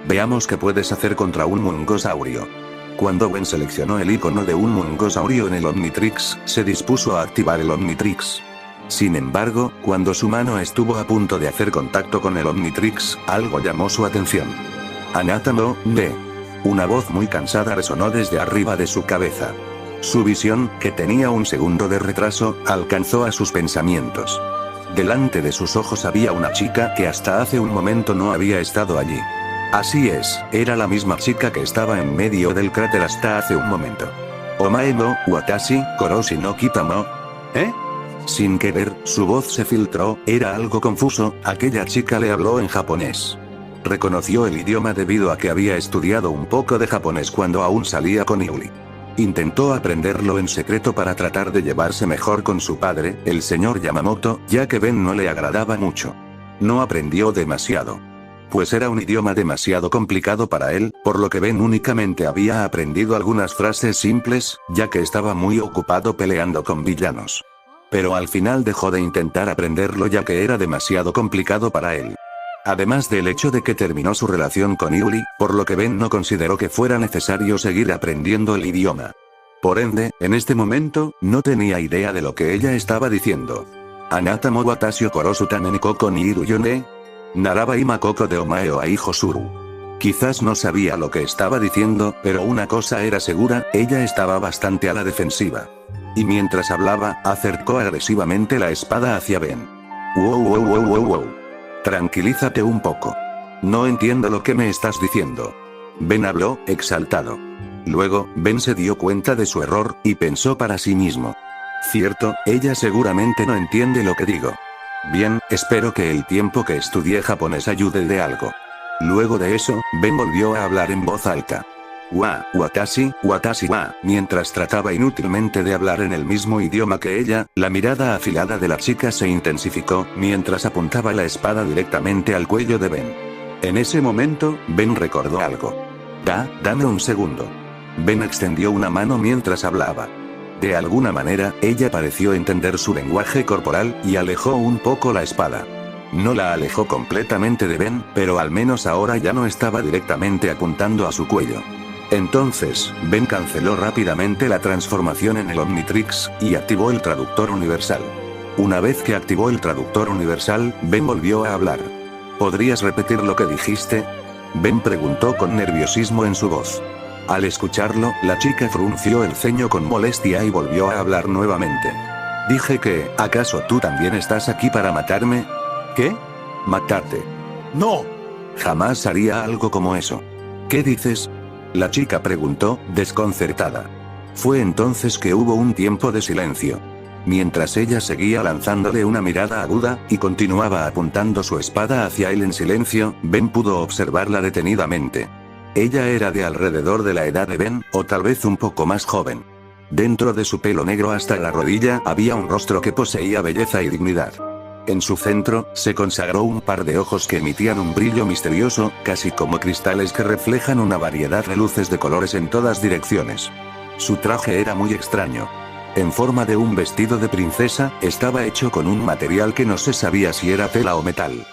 Veamos qué puedes hacer contra un mungosaurio. Cuando Ben seleccionó el icono de un mungosaurio en el Omnitrix, se dispuso a activar el Omnitrix. Sin embargo, cuando su mano estuvo a punto de hacer contacto con el Omnitrix, algo llamó su atención. Anátamo, de. Una voz muy cansada resonó desde arriba de su cabeza. Su visión, que tenía un segundo de retraso, alcanzó a sus pensamientos. Delante de sus ojos había una chica que hasta hace un momento no había estado allí. Así es, era la misma chica que estaba en medio del cráter hasta hace un momento. Omae no, watashi, koroshi no kitamo. ¿Eh? Sin querer, su voz se filtró, era algo confuso, aquella chica le habló en japonés. Reconoció el idioma debido a que había estudiado un poco de japonés cuando aún salía con Yuri. Intentó aprenderlo en secreto para tratar de llevarse mejor con su padre, el señor Yamamoto, ya que Ben no le agradaba mucho. No aprendió demasiado, pues era un idioma demasiado complicado para él, por lo que Ben únicamente había aprendido algunas frases simples, ya que estaba muy ocupado peleando con villanos. Pero al final dejó de intentar aprenderlo ya que era demasiado complicado para él. Además del hecho de que terminó su relación con Yuri, por lo que Ben no consideró que fuera necesario seguir aprendiendo el idioma. Por ende, en este momento, no tenía idea de lo que ella estaba diciendo. Anata mo watashi o korosu tame ni koko ni iru yo ne. Naraba ima koko de omae o ai hosuru. Quizás no sabía lo que estaba diciendo, pero una cosa era segura, ella estaba bastante a la defensiva. Y mientras hablaba, acercó agresivamente la espada hacia Ben. Wow. Tranquilízate un poco. No entiendo lo que me estás diciendo. Ben habló, exaltado. Luego, Ben se dio cuenta de su error, y pensó para sí mismo. Cierto, ella seguramente no entiende lo que digo. Bien, espero que el tiempo que estudié japonés ayude de algo. Luego de eso, Ben volvió a hablar en voz alta. Watashi wa. Mientras trataba inutilmente de hablar en el mismo idioma que ella, la mirada afilada de la chica se intensificó, mientras apuntaba la espada directamente al cuello de Ben. En ese momento, Ben recordó algo. Dame un segundo. Ben extendió una mano mientras hablaba. De alguna manera, ella pareció entender su lenguaje corporal, y alejó un poco la espada. No la alejó completamente de Ben, pero al menos ahora ya no estaba directamente apuntando a su cuello. Entonces, Ben canceló rápidamente la transformación en el Omnitrix, y activó el traductor universal. Una vez que activó el traductor universal, Ben volvió a hablar. ¿Podrías repetir lo que dijiste? Ben preguntó con nerviosismo en su voz. Al escucharlo, la chica frunció el ceño con molestia y volvió a hablar nuevamente. Dije que, ¿acaso tú también estás aquí para matarme? ¿Qué? ¿Matarte? No. Jamás haría algo como eso. ¿Qué dices? La chica preguntó, desconcertada. Fue entonces que hubo un tiempo de silencio. Mientras ella seguía lanzándole una mirada aguda, y continuaba apuntando su espada hacia él en silencio, Ben pudo observarla detenidamente. Ella era de alrededor de la edad de Ben, o tal vez un poco más joven. Dentro de su pelo negro hasta la rodilla había un rostro que poseía belleza y dignidad. En su centro, se consagró un par de ojos que emitían un brillo misterioso, casi como cristales que reflejan una variedad de luces de colores en todas direcciones. Su traje era muy extraño. En forma de un vestido de princesa, estaba hecho con un material que no se sabía si era tela o metal.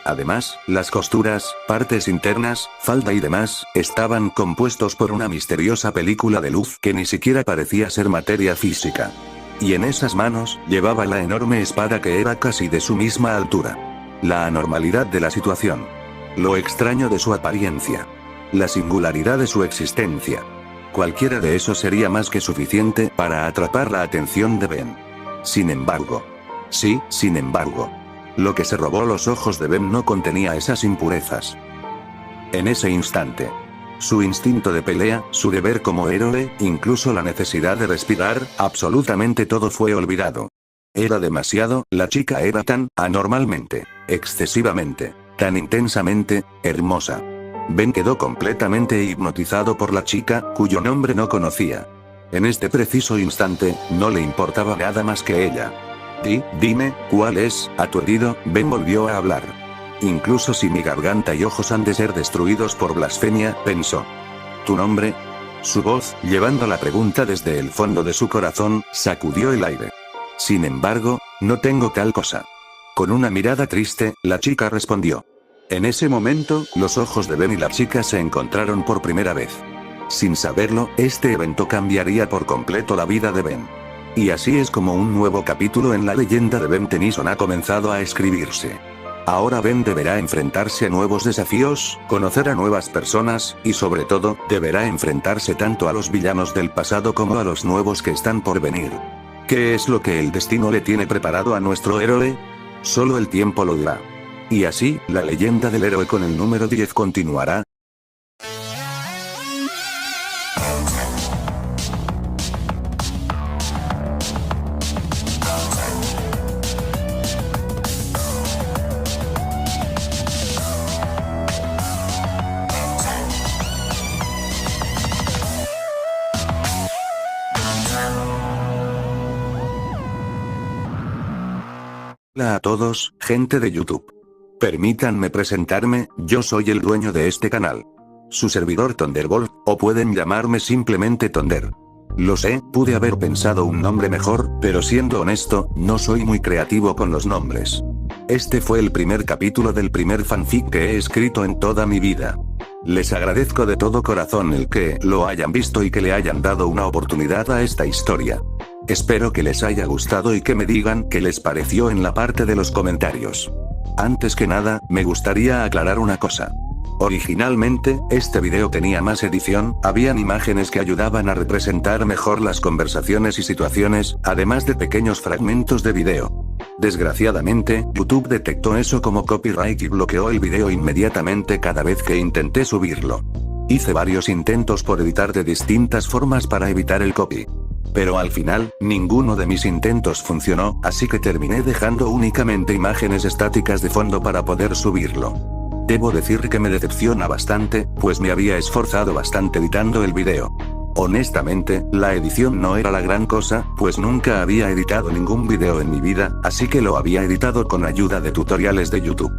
Además, las costuras, partes internas, falda y demás, estaban compuestos por una misteriosa película de luz que ni siquiera parecía ser materia física. Y en esas manos, llevaba la enorme espada que era casi de su misma altura. La anormalidad de la situación. Lo extraño de su apariencia. La singularidad de su existencia. Cualquiera de eso sería más que suficiente para atrapar la atención de Ben. Sin embargo. Lo que se robó los ojos de Ben no contenía esas impurezas. En ese instante. Su instinto de pelea, su deber como héroe, incluso la necesidad de respirar, absolutamente todo fue olvidado. Era demasiado, la chica era tan, anormalmente, excesivamente, tan intensamente, hermosa. Ben quedó completamente hipnotizado por la chica, cuyo nombre no conocía. En este preciso instante, no le importaba nada más que ella. Dime, ¿cuál es, aturdido? Ben volvió a hablar. Incluso si mi garganta y ojos han de ser destruidos por blasfemia, pensó. ¿Tu nombre? Su voz, llevando la pregunta desde el fondo de su corazón, sacudió el aire. Sin embargo, no tengo tal cosa. Con una mirada triste, la chica respondió. En ese momento, los ojos de Ben y la chica se encontraron por primera vez. Sin saberlo, este evento cambiaría por completo la vida de Ben. Y así es como un nuevo capítulo en la leyenda de Ben Tennyson ha comenzado a escribirse. Ahora Ben deberá enfrentarse a nuevos desafíos, conocer a nuevas personas, y sobre todo, deberá enfrentarse tanto a los villanos del pasado como a los nuevos que están por venir. ¿Qué es lo que el destino le tiene preparado a nuestro héroe? Solo el tiempo lo dirá. Y así, la leyenda del héroe con el número 10 continuará. Hola a todos, gente de YouTube. Permítanme presentarme, yo soy el dueño de este canal. Su servidor Thunderbolt, o pueden llamarme simplemente Thunder. Lo sé, pude haber pensado un nombre mejor, pero siendo honesto, no soy muy creativo con los nombres. Este fue el primer capítulo del primer fanfic que he escrito en toda mi vida. Les agradezco de todo corazón el que lo hayan visto y que le hayan dado una oportunidad a esta historia. Espero que les haya gustado y que me digan qué les pareció en la parte de los comentarios. Antes que nada, me gustaría aclarar una cosa. Originalmente, este video tenía más edición, habían imágenes que ayudaban a representar mejor las conversaciones y situaciones, además de pequeños fragmentos de video. Desgraciadamente, YouTube detectó eso como copyright y bloqueó el video inmediatamente cada vez que intenté subirlo. Hice varios intentos por editar de distintas formas para evitar el copy. Pero al final, ninguno de mis intentos funcionó, así que terminé dejando únicamente imágenes estáticas de fondo para poder subirlo. Debo decir que me decepciona bastante, pues me había esforzado bastante editando el video. Honestamente, la edición no era la gran cosa, pues nunca había editado ningún video en mi vida, así que lo había editado con ayuda de tutoriales de YouTube.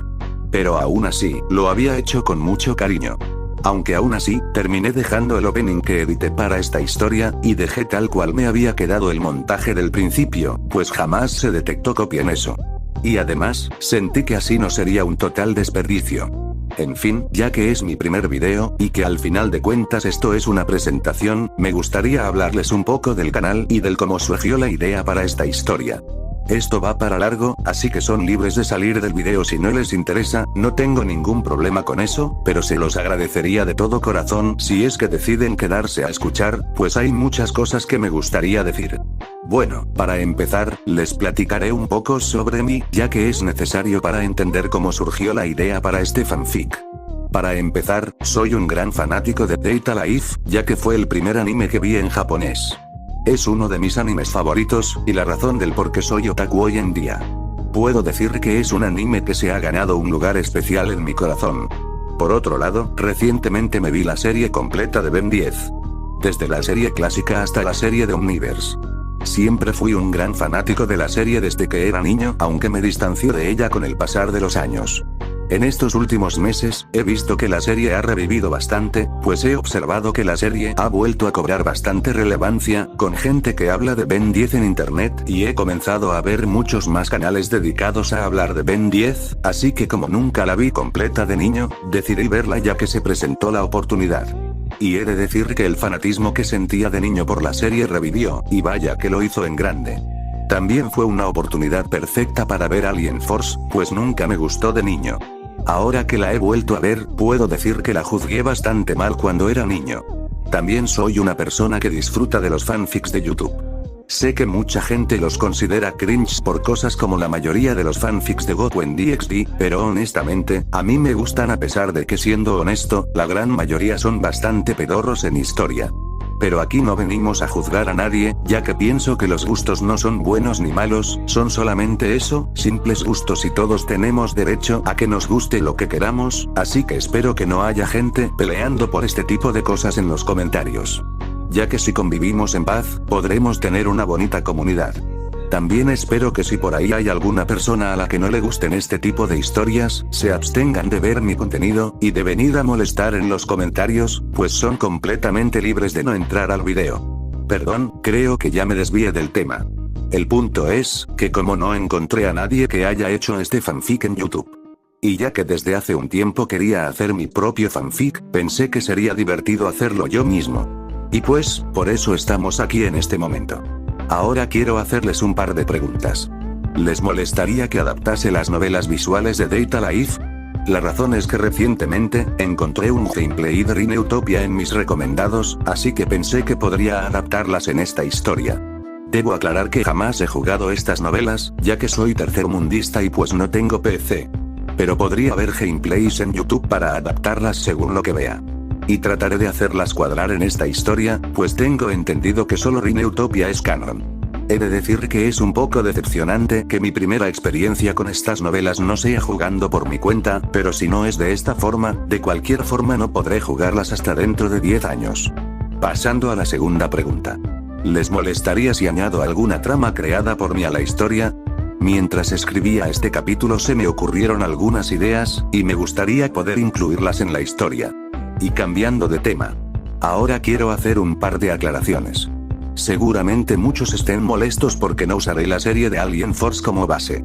Pero aún así, lo había hecho con mucho cariño. Aunque aún así, terminé dejando el opening que edité para esta historia, y dejé tal cual me había quedado el montaje del principio, pues jamás se detectó copia en eso. Y además, sentí que así no sería un total desperdicio. En fin, ya que es mi primer video, y que al final de cuentas esto es una presentación, me gustaría hablarles un poco del canal y del cómo surgió la idea para esta historia. Esto va para largo, así que son libres de salir del video si no les interesa, no tengo ningún problema con eso, pero se los agradecería de todo corazón si es que deciden quedarse a escuchar, pues hay muchas cosas que me gustaría decir. Bueno, para empezar, les platicaré un poco sobre mí, ya que es necesario para entender cómo surgió la idea para este fanfic. Para empezar, soy un gran fanático de Date A Live, ya que fue el primer anime que vi en japonés. Es uno de mis animes favoritos, y la razón del por qué soy otaku hoy en día. Puedo decir que es un anime que se ha ganado un lugar especial en mi corazón. Por otro lado, recientemente me vi la serie completa de Ben 10. Desde la serie clásica hasta la serie de Omniverse. Siempre fui un gran fanático de la serie desde que era niño, aunque me distanció de ella con el pasar de los años. En estos últimos meses, he visto que la serie ha revivido bastante, pues he observado que la serie ha vuelto a cobrar bastante relevancia, con gente que habla de Ben 10 en internet, y he comenzado a ver muchos más canales dedicados a hablar de Ben 10, así que como nunca la vi completa de niño, decidí verla ya que se presentó la oportunidad. Y he de decir que el fanatismo que sentía de niño por la serie revivió, y vaya que lo hizo en grande. También fue una oportunidad perfecta para ver Alien Force, pues nunca me gustó de niño. Ahora que la he vuelto a ver, puedo decir que la juzgué bastante mal cuando era niño. También soy una persona que disfruta de los fanfics de YouTube. Sé que mucha gente los considera cringe por cosas como la mayoría de los fanfics de Goku DxD, pero honestamente, a mí me gustan a pesar de que siendo honesto, la gran mayoría son bastante pedorros en historia. Pero aquí no venimos a juzgar a nadie, ya que pienso que los gustos no son buenos ni malos, son solamente eso, simples gustos y todos tenemos derecho a que nos guste lo que queramos, así que espero que no haya gente peleando por este tipo de cosas en los comentarios. Ya que si convivimos en paz, podremos tener una bonita comunidad. También espero que si por ahí hay alguna persona a la que no le gusten este tipo de historias, se abstengan de ver mi contenido, y de venir a molestar en los comentarios, pues son completamente libres de no entrar al video. Perdón, creo que ya me desvié del tema. El punto es, que como no encontré a nadie que haya hecho este fanfic en YouTube. Y ya que desde hace un tiempo quería hacer mi propio fanfic, pensé que sería divertido hacerlo yo mismo. Y pues, por eso estamos aquí en este momento. Ahora quiero hacerles un par de preguntas. ¿Les molestaría que adaptase las novelas visuales de Date A Live? La razón es que recientemente, encontré un gameplay de Rine Utopia en mis recomendados, así que pensé que podría adaptarlas en esta historia. Debo aclarar que jamás he jugado estas novelas, ya que soy tercermundista y pues no tengo PC. Pero podría ver gameplays en YouTube para adaptarlas según lo que vea. Y trataré de hacerlas cuadrar en esta historia, pues tengo entendido que solo Rine Utopia es canon. He de decir que es un poco decepcionante que mi primera experiencia con estas novelas no sea jugando por mi cuenta, pero si no es de esta forma, de cualquier forma no podré jugarlas hasta dentro de 10 años. Pasando a la segunda pregunta. ¿Les molestaría si añado alguna trama creada por mí a la historia? Mientras escribía este capítulo se me ocurrieron algunas ideas, y me gustaría poder incluirlas en la historia. Y cambiando de tema. Ahora quiero hacer un par de aclaraciones. Seguramente muchos estén molestos porque no usaré la serie de Alien Force como base.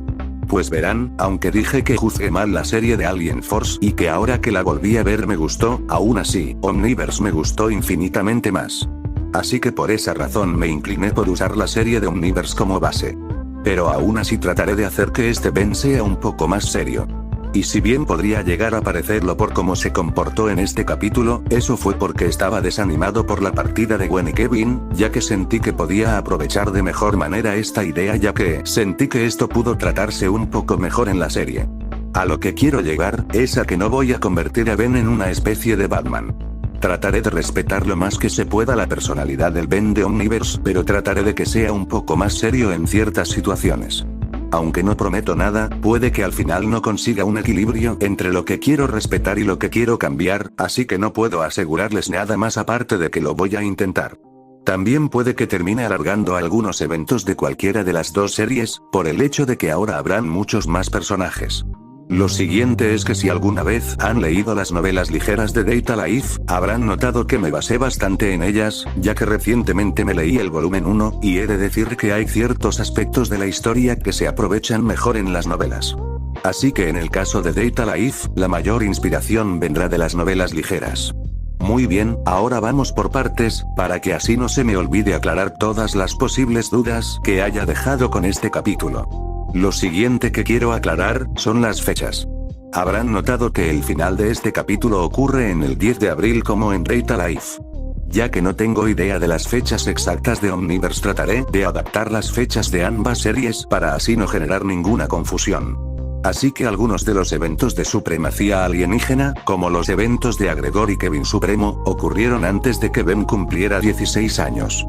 Pues verán, aunque dije que juzgué mal la serie de Alien Force y que ahora que la volví a ver me gustó, aún así, Omniverse me gustó infinitamente más. Así que por esa razón me incliné por usar la serie de Omniverse como base. Pero aún así trataré de hacer que este Ben sea un poco más serio. Y si bien podría llegar a parecerlo por cómo se comportó en este capítulo, eso fue porque estaba desanimado por la partida de Gwen y Kevin, ya que sentí que podía aprovechar de mejor manera esta idea ya que sentí que esto pudo tratarse un poco mejor en la serie. A lo que quiero llegar, es a que no voy a convertir a Ben en una especie de Batman. Trataré de respetar lo más que se pueda la personalidad del Ben de Omniverse, pero trataré de que sea un poco más serio en ciertas situaciones. Aunque no prometo nada, puede que al final no consiga un equilibrio entre lo que quiero respetar y lo que quiero cambiar, así que no puedo asegurarles nada más aparte de que lo voy a intentar. También puede que termine alargando algunos eventos de cualquiera de las dos series, por el hecho de que ahora habrán muchos más personajes. Lo siguiente es que si alguna vez han leído las novelas ligeras de Data Life, habrán notado que me basé bastante en ellas, ya que recientemente me leí el volumen 1, y he de decir que hay ciertos aspectos de la historia que se aprovechan mejor en las novelas. Así que en el caso de Data Life, la mayor inspiración vendrá de las novelas ligeras. Muy bien, ahora vamos por partes, para que así no se me olvide aclarar todas las posibles dudas que haya dejado con este capítulo. Lo siguiente que quiero aclarar, son las fechas. Habrán notado que el final de este capítulo ocurre en el 10 de abril como en Data Life. Ya que no tengo idea de las fechas exactas de Omniverse trataré de adaptar las fechas de ambas series para así no generar ninguna confusión. Así que algunos de los eventos de supremacía alienígena, como los eventos de Agregor y Kevin Supremo, ocurrieron antes de que Ben cumpliera 16 años.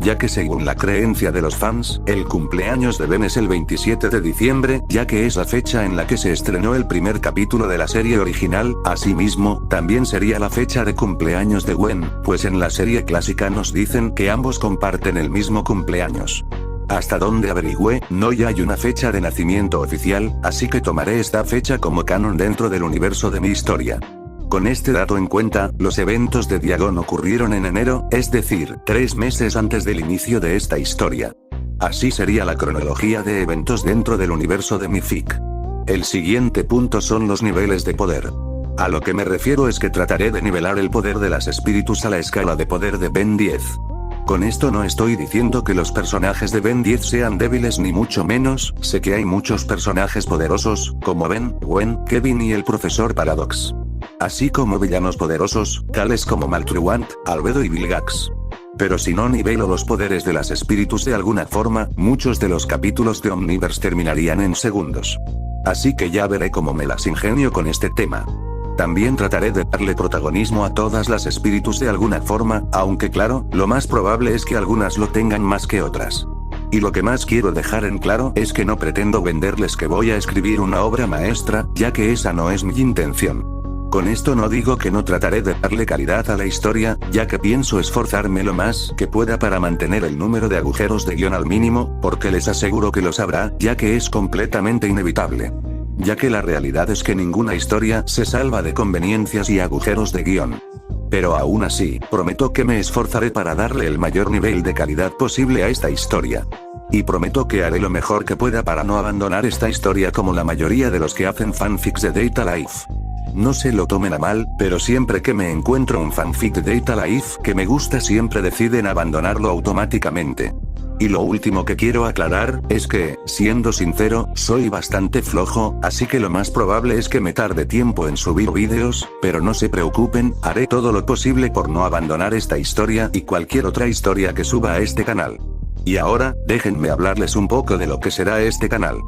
Ya que según la creencia de los fans, el cumpleaños de Ben es el 27 de diciembre, ya que es la fecha en la que se estrenó el primer capítulo de la serie original, asimismo, también sería la fecha de cumpleaños de Gwen, pues en la serie clásica nos dicen que ambos comparten el mismo cumpleaños. Hasta donde averigüé, no ya hay una fecha de nacimiento oficial, así que tomaré esta fecha como canon dentro del universo de mi historia. Con este dato en cuenta, los eventos de Diagon ocurrieron en enero, es decir, 3 meses antes del inicio de esta historia. Así sería la cronología de eventos dentro del universo de mi fic. El siguiente punto son los niveles de poder. A lo que me refiero es que trataré de nivelar el poder de las espíritus a la escala de poder de Ben 10. Con esto no estoy diciendo que los personajes de Ben 10 sean débiles ni mucho menos, sé que hay muchos personajes poderosos, como Ben, Gwen, Kevin y el Profesor Paradox. Así como villanos poderosos, tales como Maltruant, Albedo y Vilgax. Pero si no nivelo los poderes de las espíritus de alguna forma, muchos de los capítulos de Omniverse terminarían en segundos. Así que ya veré cómo me las ingenio con este tema. También trataré de darle protagonismo a todas las espíritus de alguna forma, aunque claro, lo más probable es que algunas lo tengan más que otras. Y lo que más quiero dejar en claro es que no pretendo venderles que voy a escribir una obra maestra, ya que esa no es mi intención. Con esto no digo que no trataré de darle calidad a la historia, ya que pienso esforzarme lo más que pueda para mantener el número de agujeros de guión al mínimo, porque les aseguro que los habrá, ya que es completamente inevitable. Ya que la realidad es que ninguna historia se salva de conveniencias y agujeros de guión. Pero aún así, prometo que me esforzaré para darle el mayor nivel de calidad posible a esta historia. Y prometo que haré lo mejor que pueda para no abandonar esta historia como la mayoría de los que hacen fanfics de Data Life. No se lo tomen a mal, pero siempre que me encuentro un fanfic de Data Life que me gusta siempre deciden abandonarlo automáticamente. Y lo último que quiero aclarar, es que, siendo sincero, soy bastante flojo, así que lo más probable es que me tarde tiempo en subir vídeos, pero no se preocupen, haré todo lo posible por no abandonar esta historia y cualquier otra historia que suba a este canal. Y ahora, déjenme hablarles un poco de lo que será este canal.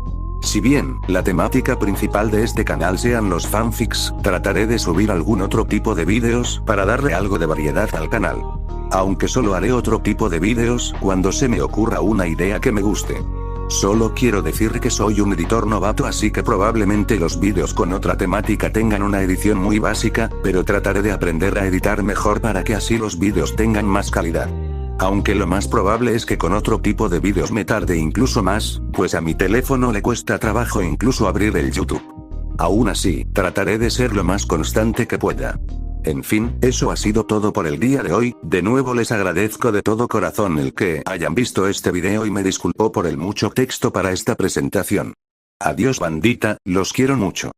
Si bien, la temática principal de este canal sean los fanfics, trataré de subir algún otro tipo de vídeos, para darle algo de variedad al canal. Aunque solo haré otro tipo de vídeos, cuando se me ocurra una idea que me guste. Solo quiero decir que soy un editor novato, así que probablemente los vídeos con otra temática tengan una edición muy básica, pero trataré de aprender a editar mejor para que así los vídeos tengan más calidad. Aunque lo más probable es que con otro tipo de vídeos me tarde incluso más, pues a mi teléfono le cuesta trabajo incluso abrir el YouTube. Aún así, trataré de ser lo más constante que pueda. En fin, eso ha sido todo por el día de hoy. De nuevo les agradezco de todo corazón el que hayan visto este video y me disculpo por el mucho texto para esta presentación. Adiós bandita, los quiero mucho.